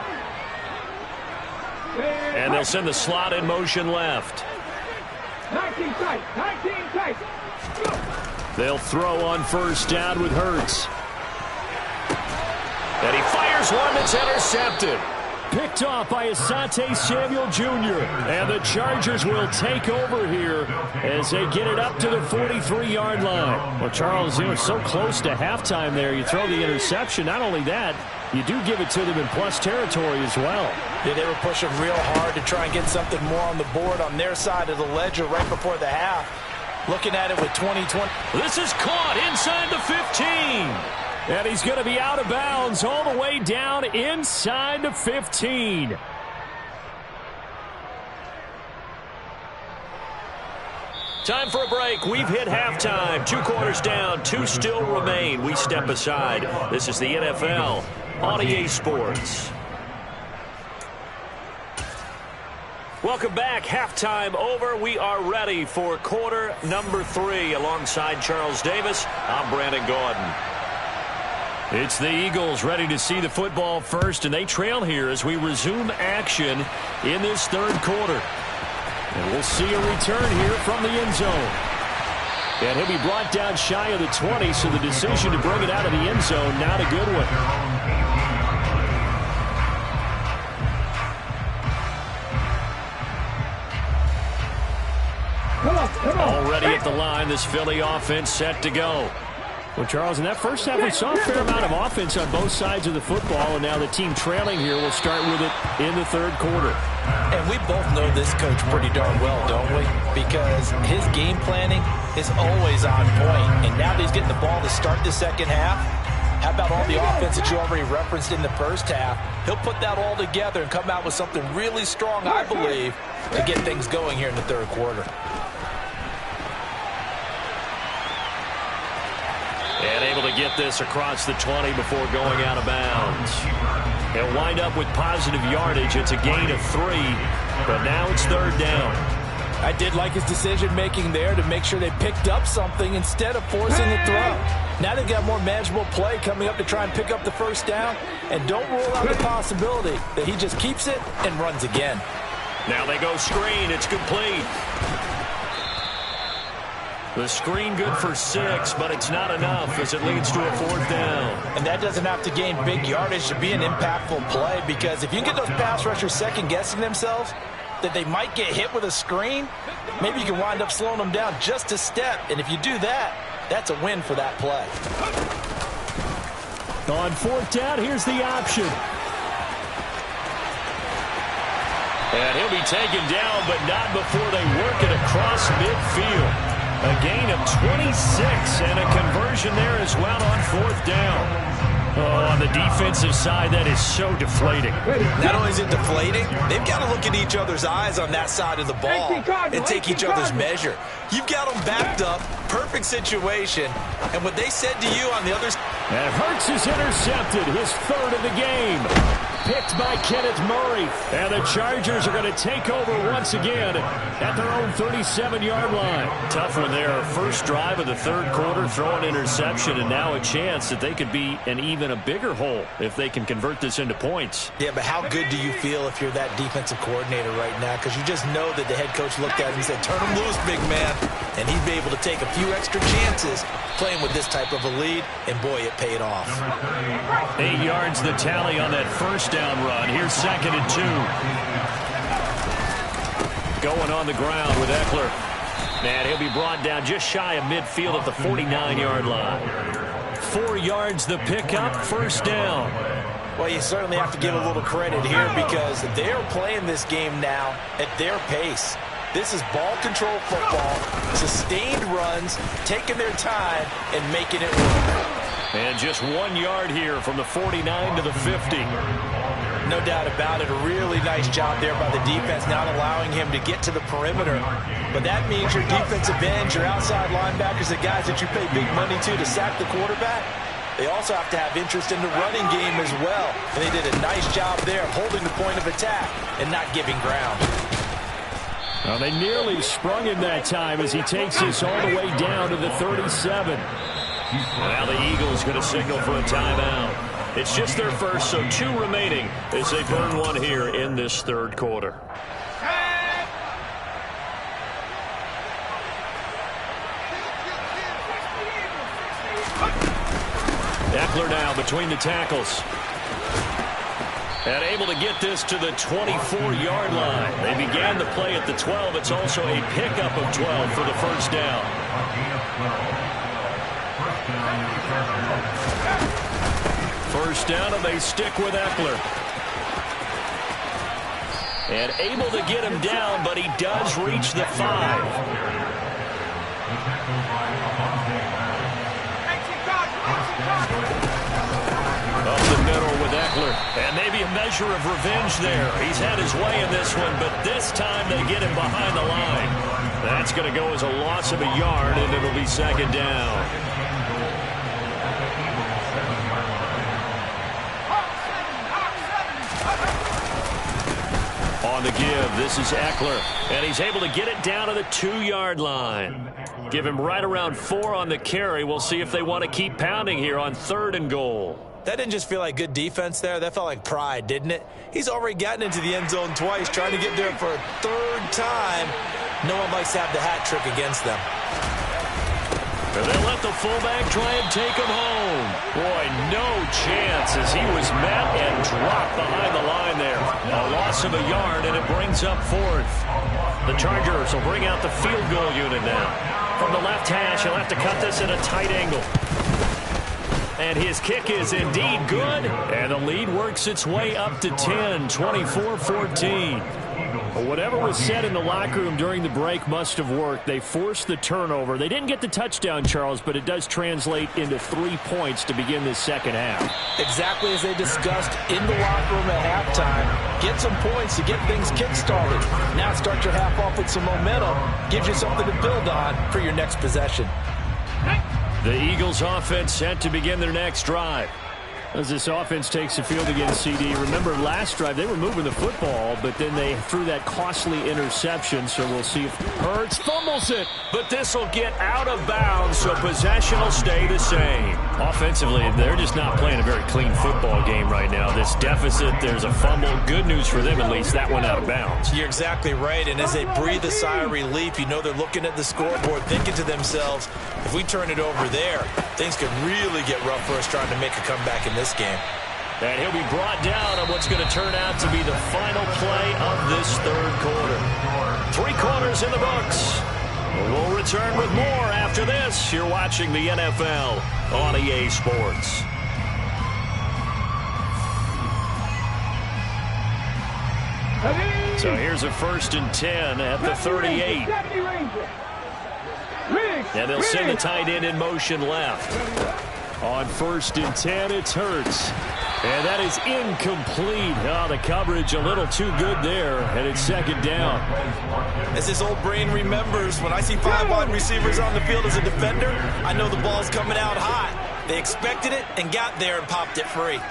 Speaker 1: And they'll send the slot in motion left.
Speaker 3: 19 tight. 19 tight.
Speaker 1: They'll throw on 1st down with Hurts. And he fires one that's intercepted. Picked off by Asante Samuel Jr. And the Chargers will take over here as they get it up to the 43-yard line. Well, Charles, so close to halftime there. You throw the interception. Not only that, you do give it to them in plus territory as well.
Speaker 2: Yeah, they were pushing real hard to try and get something more on the board on their side of the ledger right before the half. Looking at it with 20-20.
Speaker 1: This is caught inside the 15. And he's going to be out of bounds all the way down inside the 15. Time for a break. We've hit halftime. 2 quarters down. 2 still remain. We step aside. This is the NFL on EA Sports. Welcome back. Halftime over. We are ready for quarter number 3. Alongside Charles Davis, I'm Brandon Gordon. It's the Eagles ready to see the football first, and they trail here as we resume action in this 3rd quarter. And we'll see a return here from the end zone. And he'll be brought down shy of the 20, so the decision to bring it out of the end zone, not a good one.
Speaker 3: Come on.
Speaker 1: Already at the line, this Philly offense set to go. Well, Charles, in that first half, we saw a fair amount of offense on both sides of the football, and now the team trailing here will start with it in the 3rd quarter.
Speaker 2: And we both know this coach pretty darn well, don't we? Because his game planning is always on point. And now that he's getting the ball to start the second half, How about all the offense that you already referenced in the first half? He'll put that all together and come out with something really strong, I believe, to get things going here in the third quarter.
Speaker 1: And able to get this across the 20 before going out of bounds. He'll wind up with positive yardage. It's a gain of 3, but now it's third down.
Speaker 2: I did like his decision-making there to make sure they picked up something instead of forcing the throw. Now they've got more manageable play coming up to try and pick up the first down, and don't rule out the possibility that he just keeps it and runs again.
Speaker 1: Now they go screen. It's complete. The screen good for 6, but it's not enough as it leads to a fourth down.
Speaker 2: And that doesn't have to gain big yardage to be an impactful play, because if you get those pass rushers second-guessing themselves, that they might get hit with a screen, maybe you can wind up slowing them down just a step. And if you do that, that's a win for that play.
Speaker 1: On fourth down, here's the option. And he'll be taken down, but not before they work it across midfield. A gain of 26 and a conversion there as well on fourth down. Oh, on the defensive side, that is so deflating.
Speaker 2: Not only is it deflating, they've got to look at each other's eyes on that side of the ball and take each other's measure. You've got them backed up, perfect situation, and what they said to you on the other side.
Speaker 1: And Hurts is intercepted, his third of the game. Picked by Kenneth Murray. And the Chargers are going to take over once again at their own 37-yard line. Tough one there. First drive of the third quarter, throw an interception, and now a chance that they could be an even a bigger hole if they can convert this into points.
Speaker 2: Yeah, but how good do you feel if you're that defensive coordinator right now? Because you just know that the head coach looked at him and said, turn him loose, big man. And he'd be able to take a few extra chances playing with this type of a lead, and boy, it paid off.
Speaker 1: 8 yards the tally on that first down run. Here's 2nd and 2. Going on the ground with Eckler. And he'll be brought down just shy of midfield at the 49-yard line. 4 yards the pickup, first down.
Speaker 2: Well, you certainly have to give a little credit here because they're playing this game now at their pace. This is ball control football, sustained runs, taking their time, and making it work.
Speaker 1: And just 1 yard here from the 49 to the 50.
Speaker 2: No doubt about it. A really nice job there by the defense, not allowing him to get to the perimeter. But that means your defensive ends, your outside linebackers, the guys that you pay big money to sack the quarterback, they also have to have interest in the running game as well. And they did a nice job there holding the point of attack and not giving ground.
Speaker 1: Well, they nearly sprung him that time as he takes this all the way down to the 37. Now the Eagles going to signal for a timeout. It's just their first, so 2 remaining as they burn one here in this third quarter. Eckler now between the tackles. And able to get this to the 24-yard line. They began the play at the 12. It's also a pickup of 12 for the first down. First down, and they stick with Eckler. And able to get him down, but he does reach the 5. Up the middle with Eckler. And maybe a measure of revenge there. He's had his way in this one, but this time they get him behind the line. That's going to go as a loss of a yard, and it'll be second down. On the give, this is Eckler, and he's able to get it down to the 2-yard line. Give him right around 4 on the carry. We'll see if they want to keep pounding here on 3rd and goal.
Speaker 2: That didn't just feel like good defense there. That felt like pride, didn't it? He's already gotten into the end zone twice, trying to get there for a 3rd time. No one likes to have the hat trick against them.
Speaker 1: And they let the fullback try and take him home. Boy, no chance as he was met and dropped behind the line there. A loss of a yard, and it brings up 4th. The Chargers will bring out the field goal unit now. From the left hash, he'll have to cut this at a tight angle. and his kick is indeed good. And the lead works its way up to 10, 24-14. Well, whatever was said in the locker room during the break must have worked. They forced the turnover. They didn't get the touchdown, Charles, but it does translate into 3 points to begin this second half.
Speaker 2: Exactly as they discussed in the locker room at halftime. Get some points to get things kick-started. Now start your half off with some momentum. Gives you something to build on for your next possession.
Speaker 1: The Eagles offense set to begin their next drive. As this offense takes the field against CD, remember last drive they were moving the football, but then they threw that costly interception, so we'll see if Hurts fumbles it. But this will get out of bounds, so possession will stay the same. Offensively, they're just not playing a very clean football game right now. This deficit, there's a fumble. Good news for them, at least. That went out of bounds.
Speaker 2: You're exactly right, and as they breathe a sigh of relief, you know they're looking at the scoreboard, thinking to themselves, if we turn it over there, things could really get rough for us trying to make a comeback in this game.
Speaker 1: And he'll be brought down on what's going to turn out to be the final play of this third quarter. 3 quarters in the books. We'll return with more after this. You're watching the NFL on EA Sports. So here's a 1st and 10 at the 38. And they'll send the tight end in motion left. On 1st and 10, it's Hurts. And that is incomplete. Oh, the coverage a little too good there, and it's 2nd down.
Speaker 2: As his old brain remembers, when I see 5 wide receivers on the field as a defender, I know the ball's coming out hot. They expected it and got there and popped it free.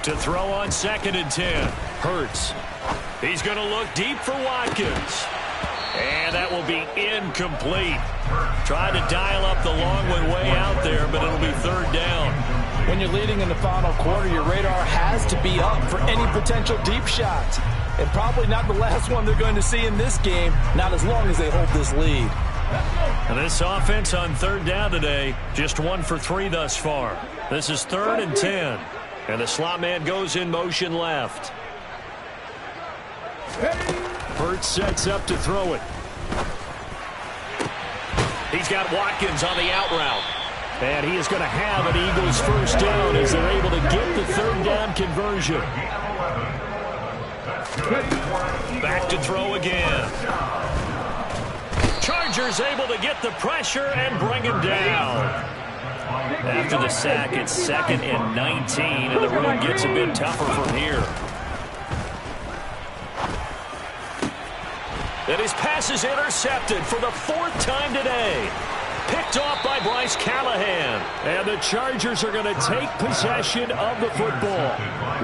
Speaker 1: To throw on 2nd and 10. Hurts. He's going to look deep for Watkins. And that will be incomplete. Tried to dial up the long one way out there, but it'll be 3rd down.
Speaker 2: When you're leading in the final quarter, your radar has to be up for any potential deep shots. And probably not the last one they're going to see in this game, not as long as they hold this lead.
Speaker 1: And this offense on 3rd down today, just 1 for 3 thus far. This is 3rd and 10. And the slot man goes in motion left. Hurts sets up to throw it. He's got Watkins on the out route. And he is going to have an Eagles 1st down as they're able to get the 3rd down conversion. Back to throw again. Chargers able to get the pressure and bring him down. After the sack, it's 2nd and 19, and the road gets a bit tougher from here. And his pass is intercepted for the 4th time today. Picked off by Bryce Callahan. And the Chargers are going to take possession of the football.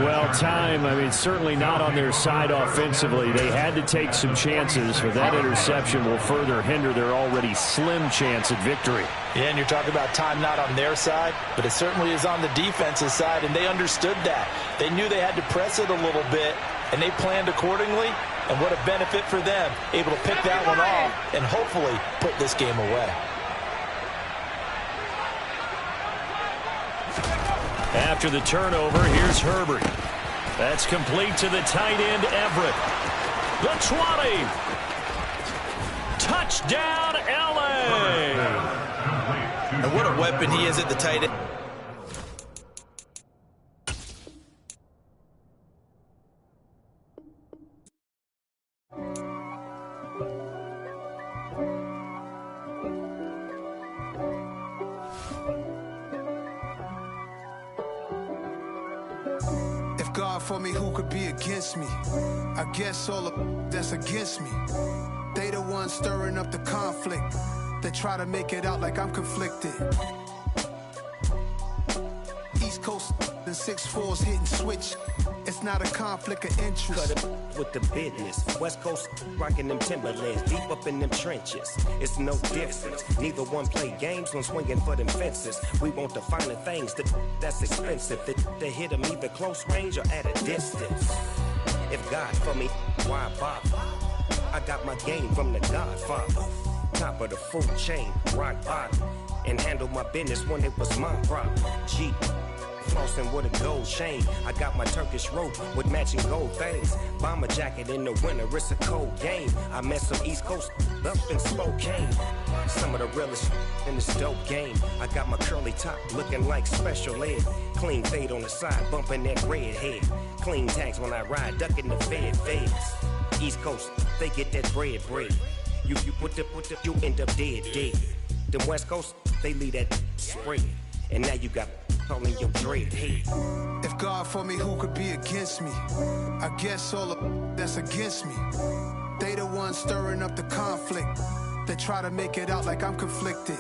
Speaker 1: Well, time, certainly not on their side offensively. They had to take some chances, but that interception will further hinder their already slim chance at victory.
Speaker 2: Yeah, and you're talking about time not on their side, but it certainly is on the defensive side, and they understood that. They knew they had to press it a little bit, and they planned accordingly, and what a benefit for them, able to pick that one off and hopefully put this game away.
Speaker 1: After the turnover, here's Herbert. That's complete to the tight end, Everett. The 20. Touchdown, L.A.
Speaker 2: And what a weapon he is at the tight end.
Speaker 5: God for me, who could be against me? I guess all of that's against me. They the ones stirring up the conflict. They try to make it out like I'm conflicted. East Coast and 6'4's hitting switch. It's not a conflict of interest.
Speaker 7: Cut it with the business. West Coast rocking them Timberlands, deep up in them trenches. It's no difference. Neither one play games when swinging for them fences. We want the finer things that's expensive. That hit them either close range or at a distance. If God for me, why bother? I got my game from the Godfather. Top of the food chain, rock bottom. And handle my business when it was my problem. G. flossing with a gold chain. I got my Turkish rope with matching gold things. Bomber jacket in the winter, it's a cold game. I met some East Coast up in Spokane. Some of the realest in this dope game. I got my curly top looking like special ed. Clean fade on the side, bumping that red head. Clean tags when I ride, ducking the feds. East Coast, they get that bread. You you end up dead. The West Coast, they leave that spread. And now you got calling your dread head.
Speaker 8: If God for me, who could be against me? I guess all of that's against me. They the ones stirring up the conflict. They try to make it out like I'm conflicted.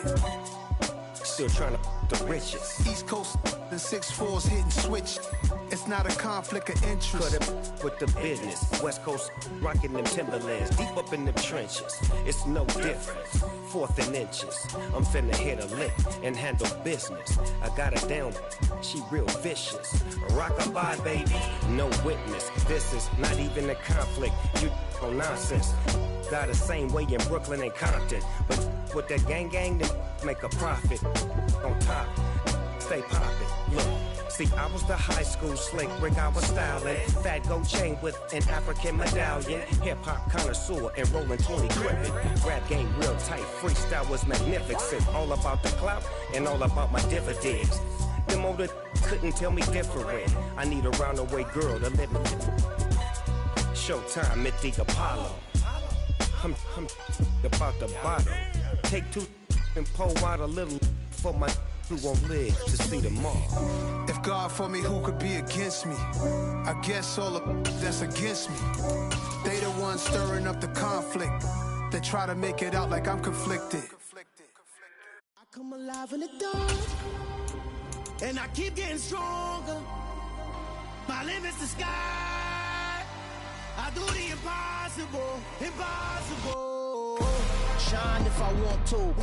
Speaker 7: Still trying to the riches.
Speaker 8: East Coast, the 6'4's hitting switch. It's not a conflict of interest.
Speaker 7: Cut it with the business. West Coast rocking them Timberlands. Deep up in them trenches. It's no difference. 4th and inches. I'm finna hit a lick and handle business. I got her down. She real vicious. Rock-a-bye, baby. No witness. This is not even a conflict. You on nonsense. Got the same way in Brooklyn and Compton. But with that gang, then make a profit. On top, stay poppin'. Look, see, I was the high school slick Rick, I was styling. Fat gold chain with an African medallion. Hip-hop connoisseur and rolling 20 gripping. Rap game real tight, freestyle was magnificent. All about the clout and all about my dividends. Them older couldn't tell me different. I need a roundaway girl to live it. Showtime at the Apollo. I'm about the bottom. Take 2 and pour out a little for my who won't live to see tomorrow.
Speaker 8: If God for me, who could be against me? I guess all of that's against me. They the ones stirring up the conflict. They try to make it out like I'm conflicted.
Speaker 9: I come alive in the dark, and I keep getting stronger. My limit's the sky. I do the impossible, impossible. Shine if I want to.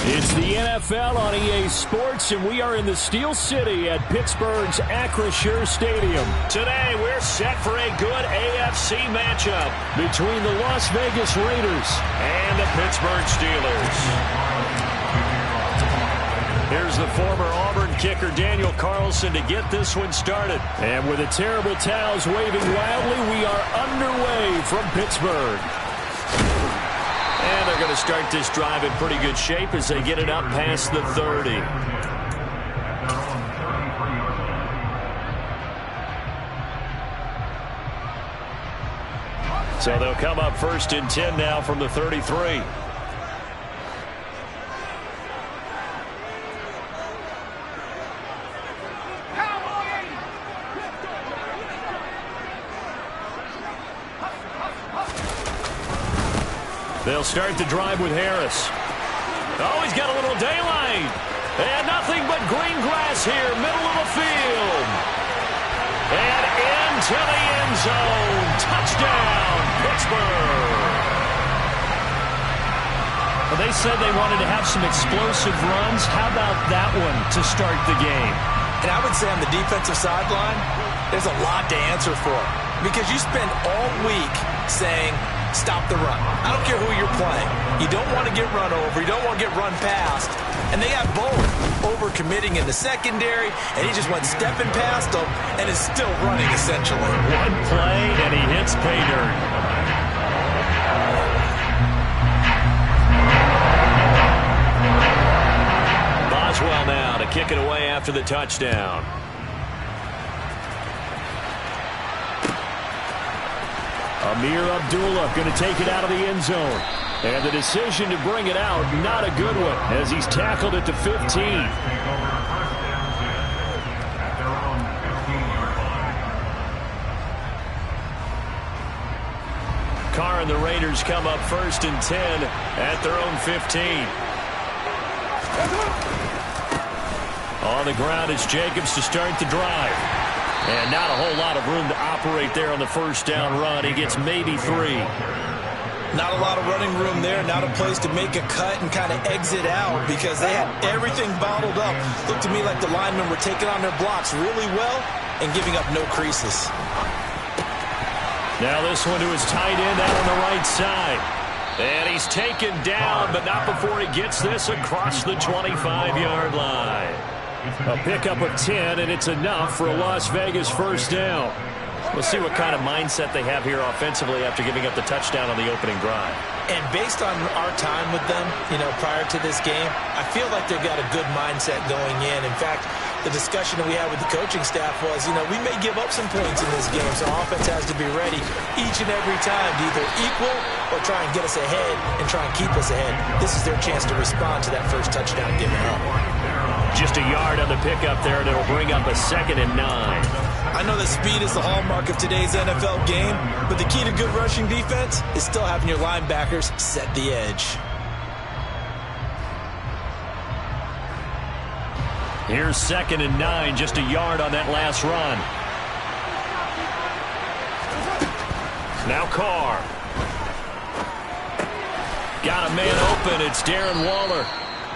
Speaker 1: It's the NFL on EA Sports, and we are in the Steel City at Pittsburgh's Acrisure Stadium.
Speaker 6: Today, we're set for a good AFC matchup
Speaker 1: between the Las Vegas Raiders
Speaker 6: and the Pittsburgh Steelers.
Speaker 1: Here's the former Auburn kicker Daniel Carlson to get this one started. And with the terrible towels waving wildly, we are underway from Pittsburgh.
Speaker 6: And they're going to start this drive in pretty good shape as they get it up past the 30.
Speaker 1: So they'll come up 1st and 10 now from the 33. They'll start the drive with Harris. Oh, he's got a little daylight. And nothing but green grass here, middle of the field. And into the end zone. Touchdown, Pittsburgh. Well, they said they wanted to have some explosive runs. How about that one to start the game?
Speaker 2: And I would say on the defensive sideline, there's a lot to answer for. Because you spend all week saying, stop the run. I don't care who you're playing. You don't want to get run over. You don't want to get run past. And they got Bowen over-committing in the secondary, and he just went stepping past them and is still running, essentially.
Speaker 1: One play, and he hits pay dirt. Boswell now to kick it away after the touchdown. Amir Abdullah going to take it out of the end zone. And the decision to bring it out, not a good one, as he's tackled at the 15. Carr and the Raiders come up 1st and 10 at their own 15. On the ground, it's Jacobs to start the drive. And not a whole lot of room to operate there on the first down run. He gets maybe 3.
Speaker 2: Not a lot of running room there. Not a place to make a cut and kind of exit out because they had everything bottled up. Looked to me like the linemen were taking on their blocks really well and giving up no creases.
Speaker 1: Now this one to his tight end out on the right side. And he's taken down, but not before he gets this across the 25-yard line. A pickup of 10, and it's enough for a Las Vegas first down.
Speaker 6: We'll see what kind of mindset they have here offensively after giving up the touchdown on the opening drive.
Speaker 2: And based on our time with them, prior to this game, I feel like they've got a good mindset going in. In fact, the discussion that we had with the coaching staff was, we may give up some points in this game, so our offense has to be ready each and every time to either equal or try and get us ahead and try and keep us ahead. This is their chance to respond to that first touchdown given up.
Speaker 1: Just a yard on the pickup there, and it'll bring up a 2nd and 9.
Speaker 2: I know that speed is the hallmark of today's NFL game, but the key to good rushing defense is still having your linebackers set the edge.
Speaker 1: Here's 2nd and 9, just a yard on that last run. Now Carr. Got a man open. It's Darren Waller.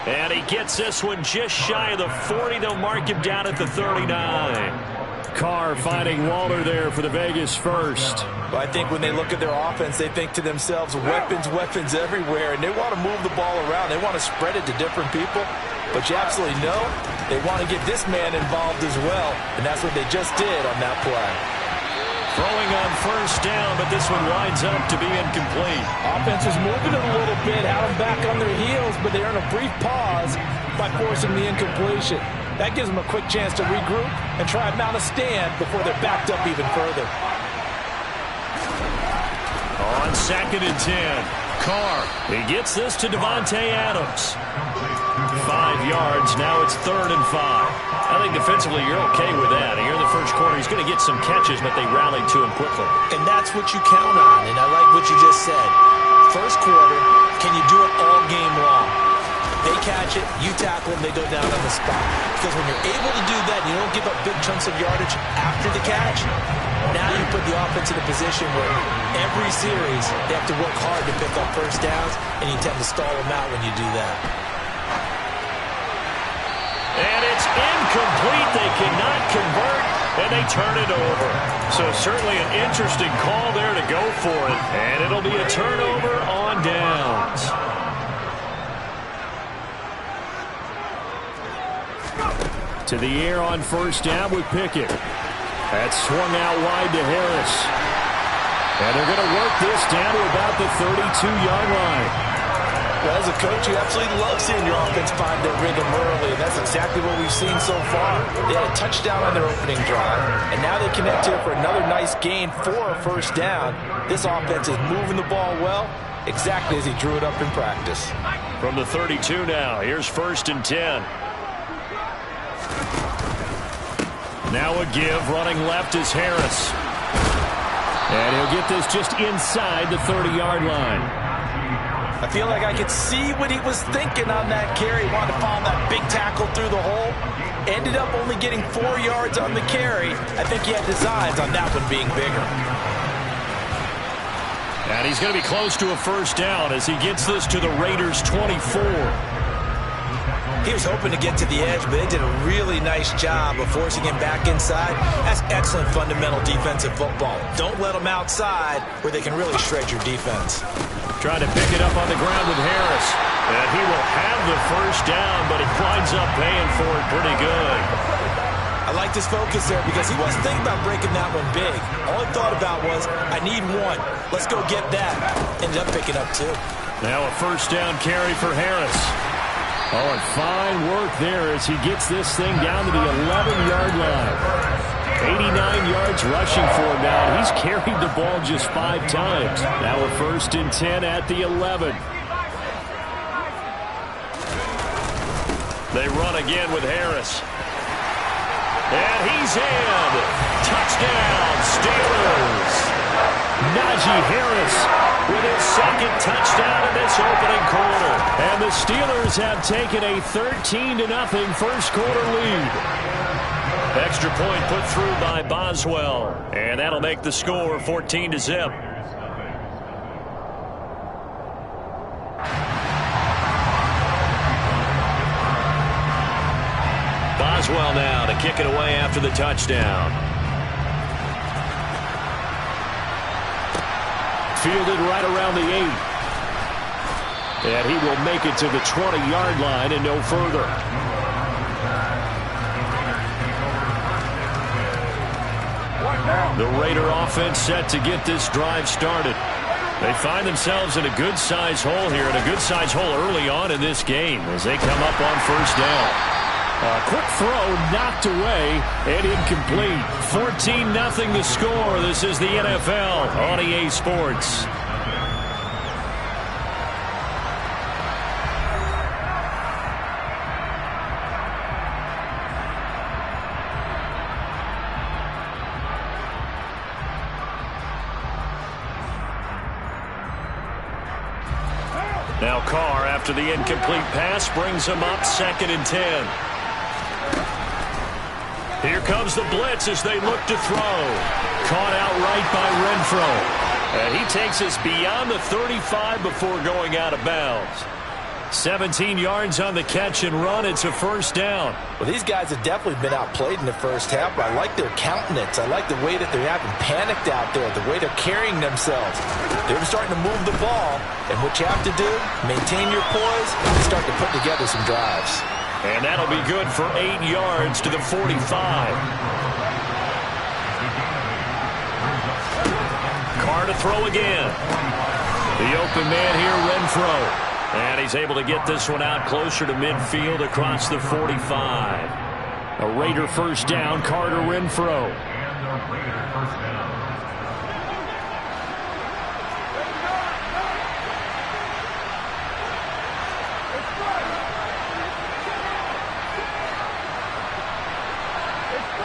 Speaker 1: And he gets this one just shy of the 40. They'll mark him down at the 39. Carr finding Waller there for the Vegas first.
Speaker 2: Well, I think when they look at their offense, they think to themselves, weapons, weapons everywhere, and they want to move the ball around. They want to spread it to different people. But you absolutely know they want to get this man involved as well, and that's what they just did on that play.
Speaker 1: Throwing on first down, but this one winds up to be incomplete.
Speaker 2: Offense is moving it a little bit, had them back on their heels, but they earn a brief pause by forcing the incompletion. That gives them a quick chance to regroup and try and mount a stand before they're backed up even further.
Speaker 1: On 2nd and 10, Carr. He gets this to Devontae Adams. 5 yards, now it's 3rd and 5. I think defensively you're okay with that. Here in the first quarter, he's going to get some catches, but they rallied to him quickly.
Speaker 2: And that's what you count on, and I like what you just said. First quarter, can you do it all game long? They catch it, you tackle them, they go down on the spot. Because when you're able to do that, and you don't give up big chunks of yardage after the catch, now you put the offense in a position where every series they have to work hard to pick up first downs, and you tend to stall them out when you do that.
Speaker 1: And it's incomplete. They cannot convert, and they turn it over. So certainly an interesting call there to go for it. And it'll be a turnover on downs. To the air on first down with Pickett. That's swung out wide to Harris. And they're going to work this down to about the 32-yard line.
Speaker 2: Well, as a coach, you absolutely love seeing your offense find their rhythm early, and that's exactly what we've seen so far. They had a touchdown on their opening drive, and now they connect here for another nice gain for a first down. This offense is moving the ball well, exactly as he drew it up in practice.
Speaker 1: From the 32 now, here's 1st and 10. Now a give, running left is Harris. And he'll get this just inside the 30-yard line.
Speaker 2: I feel like I could see what he was thinking on that carry. He wanted to follow that big tackle through the hole. Ended up only getting 4 yards on the carry. I think he had designs on that one being bigger.
Speaker 1: And he's going to be close to a first down as he gets this to the Raiders' 24.
Speaker 2: He was hoping to get to the edge, but they did a really nice job of forcing him back inside. That's excellent fundamental defensive football. Don't let them outside where they can really shred your defense.
Speaker 1: Trying to pick it up on the ground with Harris. And he will have the first down, but he winds up paying for it pretty good.
Speaker 2: I like this focus there because he wasn't thinking about breaking that one big. All he thought about was, I need one. Let's go get that. Ended up picking up 2.
Speaker 1: Now a first down carry for Harris. Oh, and fine work there as he gets this thing down to the 11-yard line. 89 yards rushing for him now. He's carried the ball just 5 times. Now a 1st and 10 at the 11. They run again with Harris. And he's in. Touchdown, Steelers. Najee Harris with his 2nd touchdown in this opening quarter. And the Steelers have taken a 13-0 first quarter lead. Extra point put through by Boswell. And that'll make the score 14-0. Boswell now to kick it away after the touchdown. Fielded right around the 8. And he will make it to the 20-yard line and no further. The Raider offense set to get this drive started. They find themselves in a good-sized hole here, and a good-sized hole early on in this game as they come up on first down. A quick throw knocked away and incomplete. 14-0 the score. This is the NFL on EA Sports. Now Carr, after the incomplete pass, brings him up 2nd and 10. Here comes the blitz as they look to throw. Caught out right by Renfro. And he takes us beyond the 35 before going out of bounds. 17 yards on the catch and run. It's a first down.
Speaker 2: Well, these guys have definitely been outplayed in the first half, but I like their countenance. I like the way that they're having panicked out there, the way they're carrying themselves. They're starting to move the ball, and what you have to do, maintain your poise and start to put together some drives.
Speaker 1: And that'll be good for 8 yards to the 45. Carr to throw again. The open man here, Renfro. And he's able to get this one out closer to midfield across the 45. A Raider first down, Carter Renfro.
Speaker 4: And a Raider first down.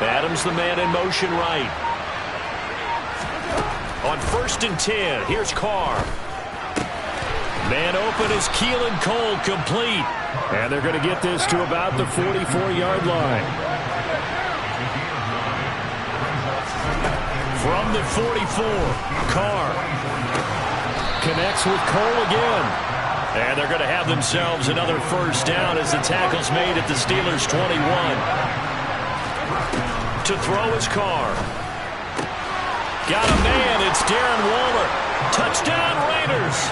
Speaker 1: Adams the man in motion right. On 1st and 10, here's Carr. Man open is Keelan Cole, complete. And they're going to get this to about the 44-yard line. From the 44, Carr connects with Cole again. And they're going to have themselves another first down as the tackle's made at the Steelers' 21. To throw his Carr. Got a man, it's Darren Waller. Touchdown Raiders.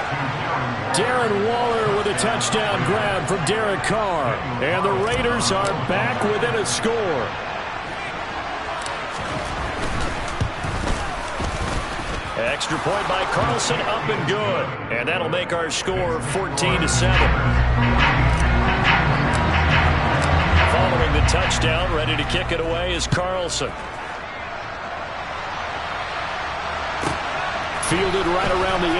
Speaker 1: Darren Waller with a touchdown grab from Derek Carr. And the Raiders are back within a score. Extra point by Carlson, up and good. And that'll make our score 14-7. Following the touchdown, ready to kick it away is Carlson. Fielded right around the 8.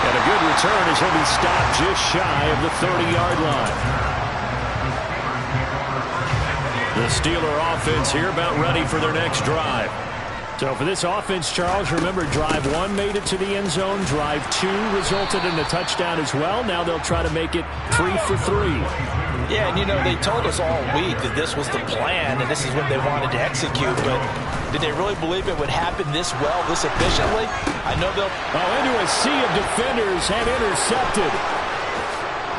Speaker 1: And a good return as he'll be stopped just shy of the 30-yard line. The Steeler offense here about ready for their next drive. So for this offense, Charles, remember drive 1 made it to the end zone. Drive 2 resulted in a touchdown as well. Now they'll try to make it 3 for 3.
Speaker 2: Yeah, and you know, they told us all week that this was the plan and this is what they wanted to execute, but did they really believe it would happen this well, this efficiently? I know they'll...
Speaker 1: into a sea of defenders and intercepted.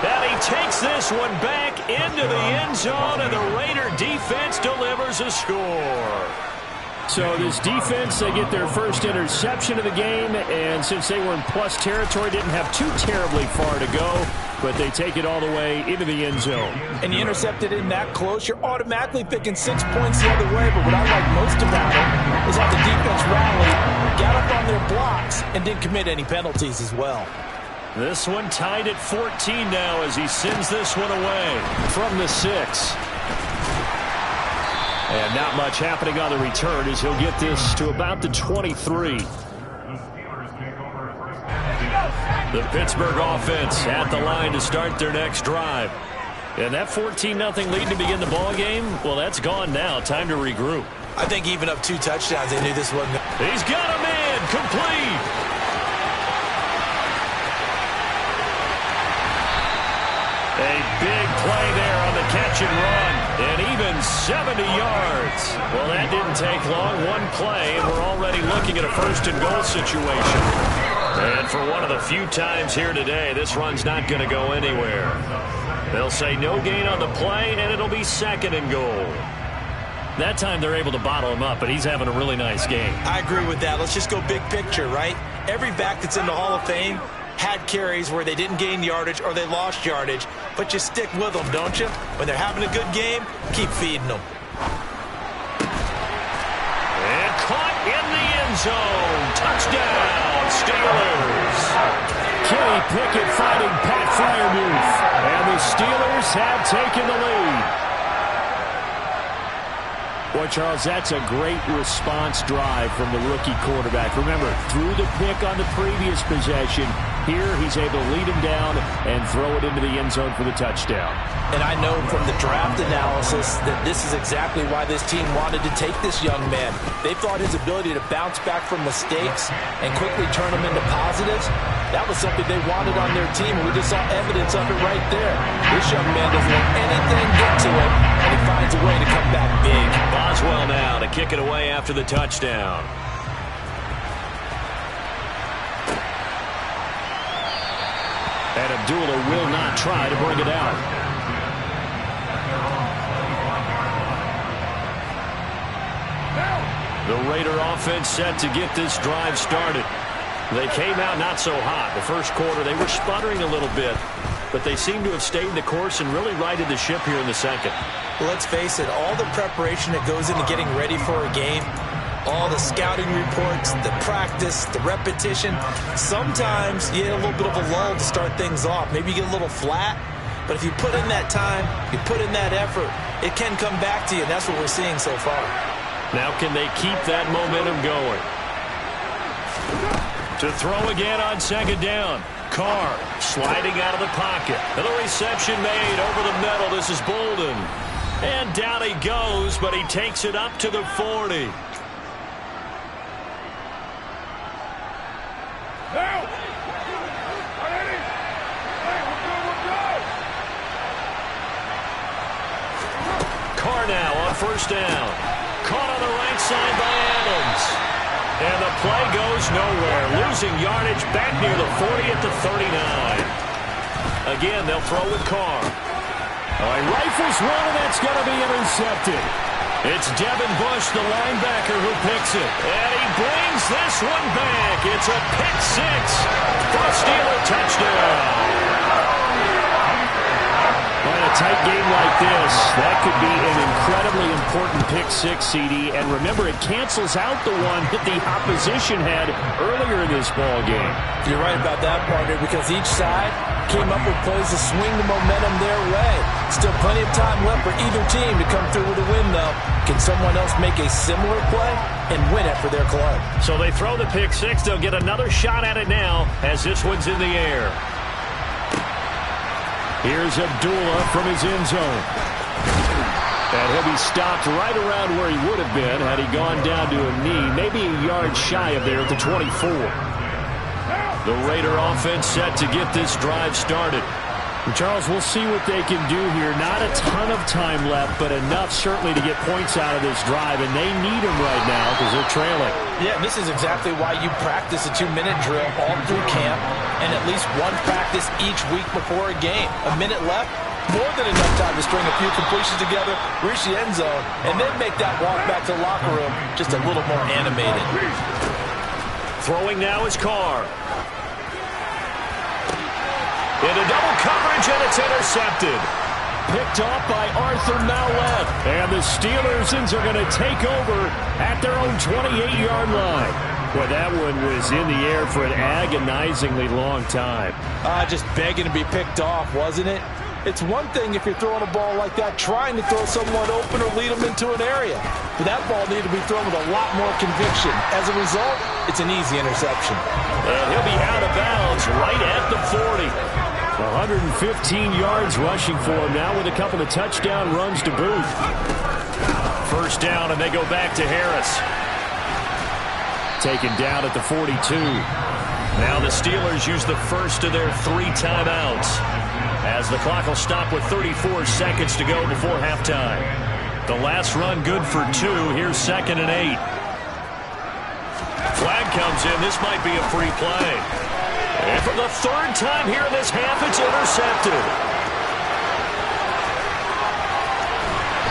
Speaker 1: And he takes this one back into the end zone, and the Raider defense delivers a score. So this defense, they get their first interception of the game, and since they were in plus territory, didn't have too terribly far to go, but they take it all the way into the end zone.
Speaker 2: And you intercepted in that close, you're automatically thinking 6 points the other way, but what I like most about it is how the defense rallied, got up on their blocks, and didn't commit any penalties as well.
Speaker 1: This one tied at 14 now as he sends this one away from the 6. And not much happening on the return as he'll get this to about the 23. The Pittsburgh offense at the line to start their next drive. And that 14-0 lead to begin the ball game, well, that's gone now. Time to regroup.
Speaker 2: I think even up 2 touchdowns, they knew this wasn't...
Speaker 1: He's got a man, complete. A big play there on the catch and run, and even 70 yards. Well, that didn't take long. One play, and we're already looking at a first-and-goal situation. And for one of the few times here today, this run's not going to go anywhere. They'll say no gain on the play, and it'll be 2nd and goal. That time they're able to bottle him up, but he's having a really nice game.
Speaker 2: I agree with that. Let's just go big picture, right? Every back that's in the Hall of Fame had carries where they didn't gain yardage or they lost yardage, but you stick with them, don't you? When they're having a good game, keep feeding them.
Speaker 1: And caught in the end zone. Touchdown, Steelers. Kenny Pickett fighting Pat Freiermuth. And the Steelers have taken the lead. Boy, Charles, that's a great response drive from the rookie quarterback. Remember, threw the pick on the previous possession. Here, he's able to lead him down and throw it into the end zone for the touchdown.
Speaker 2: And I know from the draft analysis that this is exactly why this team wanted to take this young man. They thought his ability to bounce back from mistakes and quickly turn them into positives, that was something they wanted on their team, and we just saw evidence of it right there. This young man doesn't let anything get to him, and he finds a way to come back big.
Speaker 6: Boswell now to kick it away after the touchdown.
Speaker 1: And Abdullah will not try to bring it out. The Raider offense set to get this drive started. They came out not so hot. The first quarter, they were sputtering a little bit, but they seem to have stayed the course and really righted the ship here in the second.
Speaker 2: Well, let's face it, all the preparation that goes into getting ready for a game, all the scouting reports, the practice, the repetition, sometimes you get a little bit of a lull to start things off. Maybe you get a little flat, but if you put in that time, you put in that effort, it can come back to you, and that's what we're seeing so far.
Speaker 6: Now can they keep that momentum going?
Speaker 1: To throw again on second down. Carr sliding out of the pocket. And the reception made over the middle. This is Bolden. And down he goes, but he takes it up to the 40. Carr now on first down. Caught on the right side by Adams. And the play goes nowhere. Losing yardage back near the 40 at the 39. Again, they'll throw with Carr. He rifles one, and that's going to be intercepted. It's Devin Bush, the linebacker, who picks it. And he brings this one back. It's a pick six for a Steeler touchdown. In a tight game like this, that could be an incredibly important pick six, CD. And remember, it cancels out the one that the opposition had earlier in this ball game.
Speaker 2: You're right about that, partner, because each side came up with plays to swing the momentum their way. Still plenty of time left for either team to come through with a win, though. Can someone else make a similar play and win it for their club?
Speaker 1: So they throw the pick six. They'll get another shot at it now as this one's in the air. Here's Abdullah from his end zone. And he'll be stopped right around where he would have been had he gone down to a knee, maybe a yard shy of there at the 24. The Raider offense set to get this drive started. Charles, we'll see what they can do here. Not a ton of time left, but enough certainly to get points out of this drive, and they need them right now because they're trailing.
Speaker 2: Yeah, this is exactly why you practice a 2-minute drill all through camp and at least one practice each week before a game. A minute left, more than enough time to string a few completions together, reach the end zone, and then make that walk back to the locker room just a little more animated.
Speaker 1: Throwing now is Carr. Into double coverage, and it's intercepted. Picked off by Arthur Mallett. And the Steelersons are going to take over at their own 28-yard line. Boy, that one was in the air for an agonizingly long time.
Speaker 2: Just begging to be picked off, wasn't it? It's one thing if you're throwing a ball like that, trying to throw someone open or lead them into an area. But that ball needed to be thrown with a lot more conviction. As a result, it's an easy interception.
Speaker 1: And he'll be out of bounds right at the 40. 115 yards rushing for him now with a couple of touchdown runs to boot. First down, and they go back to Harris. Taken down at the 42. Now the Steelers use the first of their 3 timeouts, as the clock will stop with 34 seconds to go before halftime. The last run good for 2. Here's 2nd and 8. Flag comes in. This might be a free play. And for the 3rd time here in this half, it's intercepted.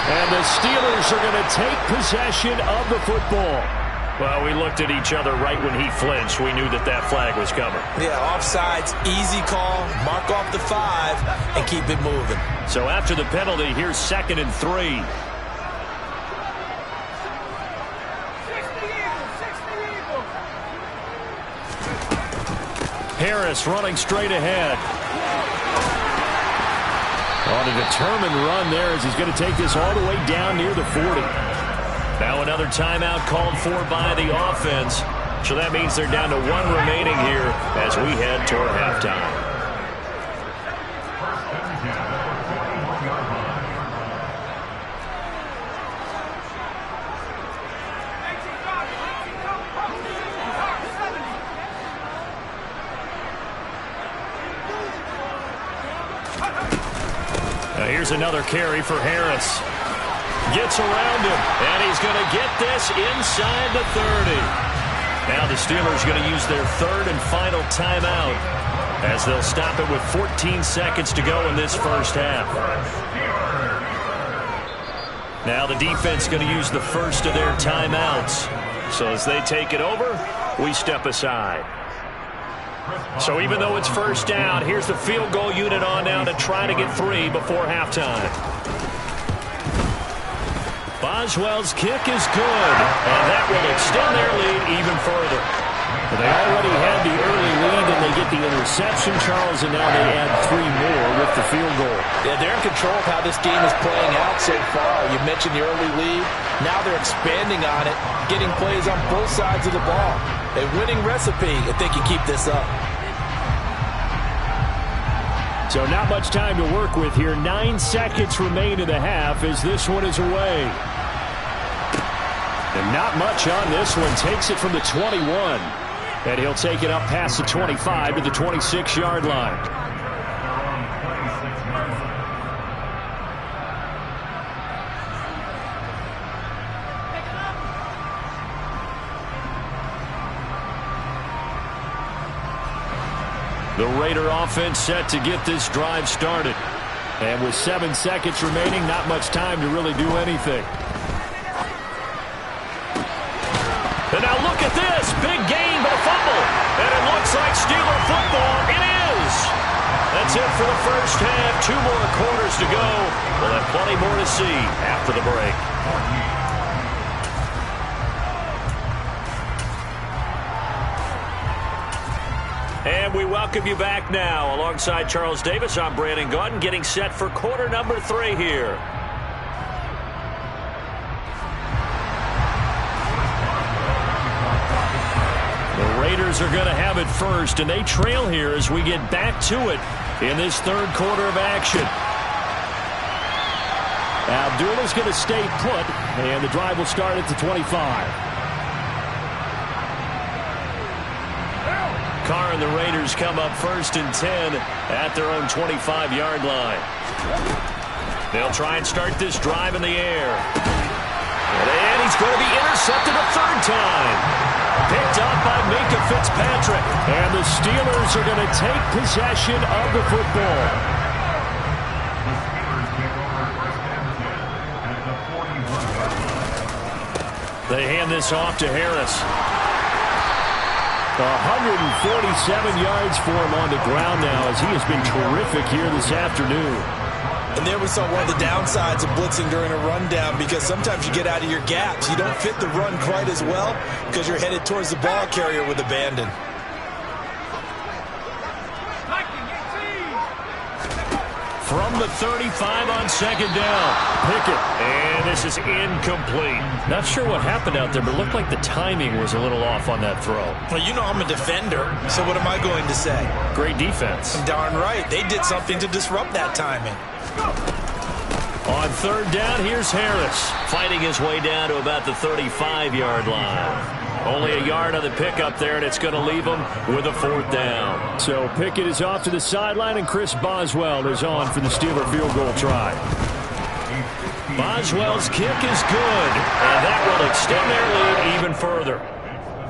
Speaker 1: And the Steelers are going to take possession of the football. Well, we looked at each other right when he flinched. We knew that flag was coming.
Speaker 2: Yeah, offsides, easy call. Mark off the 5 and keep it moving.
Speaker 1: So after the penalty, here's 2nd and 3. Harris running straight ahead. On a determined run there as he's going to take this all the way down near the 40. Now another timeout called for by the offense. So that means they're down to 1 remaining here as we head toward halftime. Now here's another carry for Harris. Gets around him, and he's going to get this inside the 30. Now the Steelers going to use their 3rd and final timeout as they'll stop it with 14 seconds to go in this first half. Now the defense going to use the first of their timeouts. So as they take it over, we step aside. So even though it's first down, here's the field goal unit on now to try to get 3 before halftime. Boswell's kick is good, and that will extend their lead even further. They already had the early lead, and they get the interception, Charles, and now they add 3 more with the field goal.
Speaker 2: Yeah, they're in control of how this game is playing out so far. You mentioned the early lead. Now they're expanding on it, getting plays on both sides of the ball. A winning recipe if they can keep this up.
Speaker 1: So not much time to work with here. 9 seconds remain in the half as this one is away. And not much on this one. Takes it from the 21. And he'll take it up past the 25 to the 26-yard line. The Raider offense set to get this drive started. And with 7 seconds remaining, not much time to really do anything. And now look at this. Big gain, but a fumble. And it looks like Steeler football. It is. That's it for the first half. 2 more quarters to go. We'll have plenty more to see after the break. And we welcome you back now. Alongside Charles Davis, I'm Brandon Gaudin, getting set for quarter number 3 here. The Raiders are going to have it first, and they trail here as we get back to it in this 3rd quarter of action. Abdullah's going to stay put, and the drive will start at the 25. Carr and the Raiders come up 1st and 10 at their own 25-yard line. They'll try and start this drive in the air. And he's going to be intercepted a 3rd time. Picked up by Minkah Fitzpatrick. And the Steelers are going to take possession of the football. They hand this off to Harris. 147 yards for him on the ground now as he has been terrific here this afternoon.
Speaker 2: And there we saw one of the downsides of blitzing during a rundown, because sometimes you get out of your gaps. You don't fit the run quite as well because you're headed towards the ball carrier with abandon.
Speaker 1: From the 35 on 2nd down. Pickett. And this is incomplete. Not sure what happened out there, but it looked like the timing was a little off on that throw.
Speaker 2: Well, you know I'm a defender, so what am I going to say?
Speaker 1: Great defense.
Speaker 2: Darn right. They did something to disrupt that timing.
Speaker 1: On 3rd down, here's Harris. Fighting his way down to about the 35-yard line. Only a yard on the pickup there, and it's going to leave him with a 4th down. So Pickett is off to the sideline, and Chris Boswell is on for the Steeler field goal try. Boswell's kick is good, and that will extend their lead even further.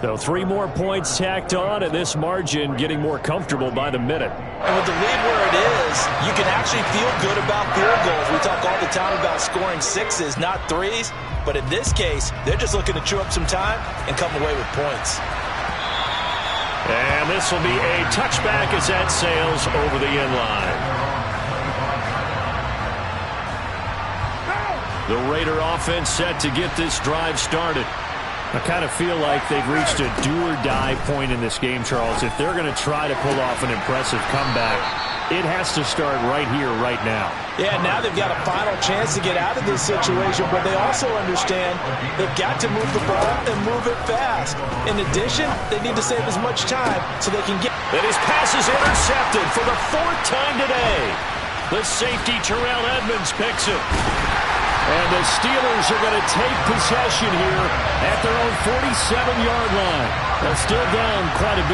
Speaker 1: So 3 more points tacked on, and this margin getting more comfortable by the minute.
Speaker 2: And with the lead where it is, you can actually feel good about field goals. We talk all the time about scoring 6s, not 3s. But in this case, they're just looking to chew up some time and come away with points.
Speaker 1: And this will be a touchback as that sails over the end line. The Raider offense set to get this drive started. I kind of feel like they've reached a do-or-die point in this game, Charles. If they're going to try to pull off an impressive comeback, it has to start right here, right now.
Speaker 2: Yeah, now they've got a final chance to get out of this situation, but they also understand they've got to move the ball and move it fast. In addition, they need to save as much time so they can get...
Speaker 1: And his pass is intercepted for the 4th time today. The safety, Terrell Edmonds, picks it. And the Steelers are going to take possession here at their own 47-yard line. They're still down quite a bit.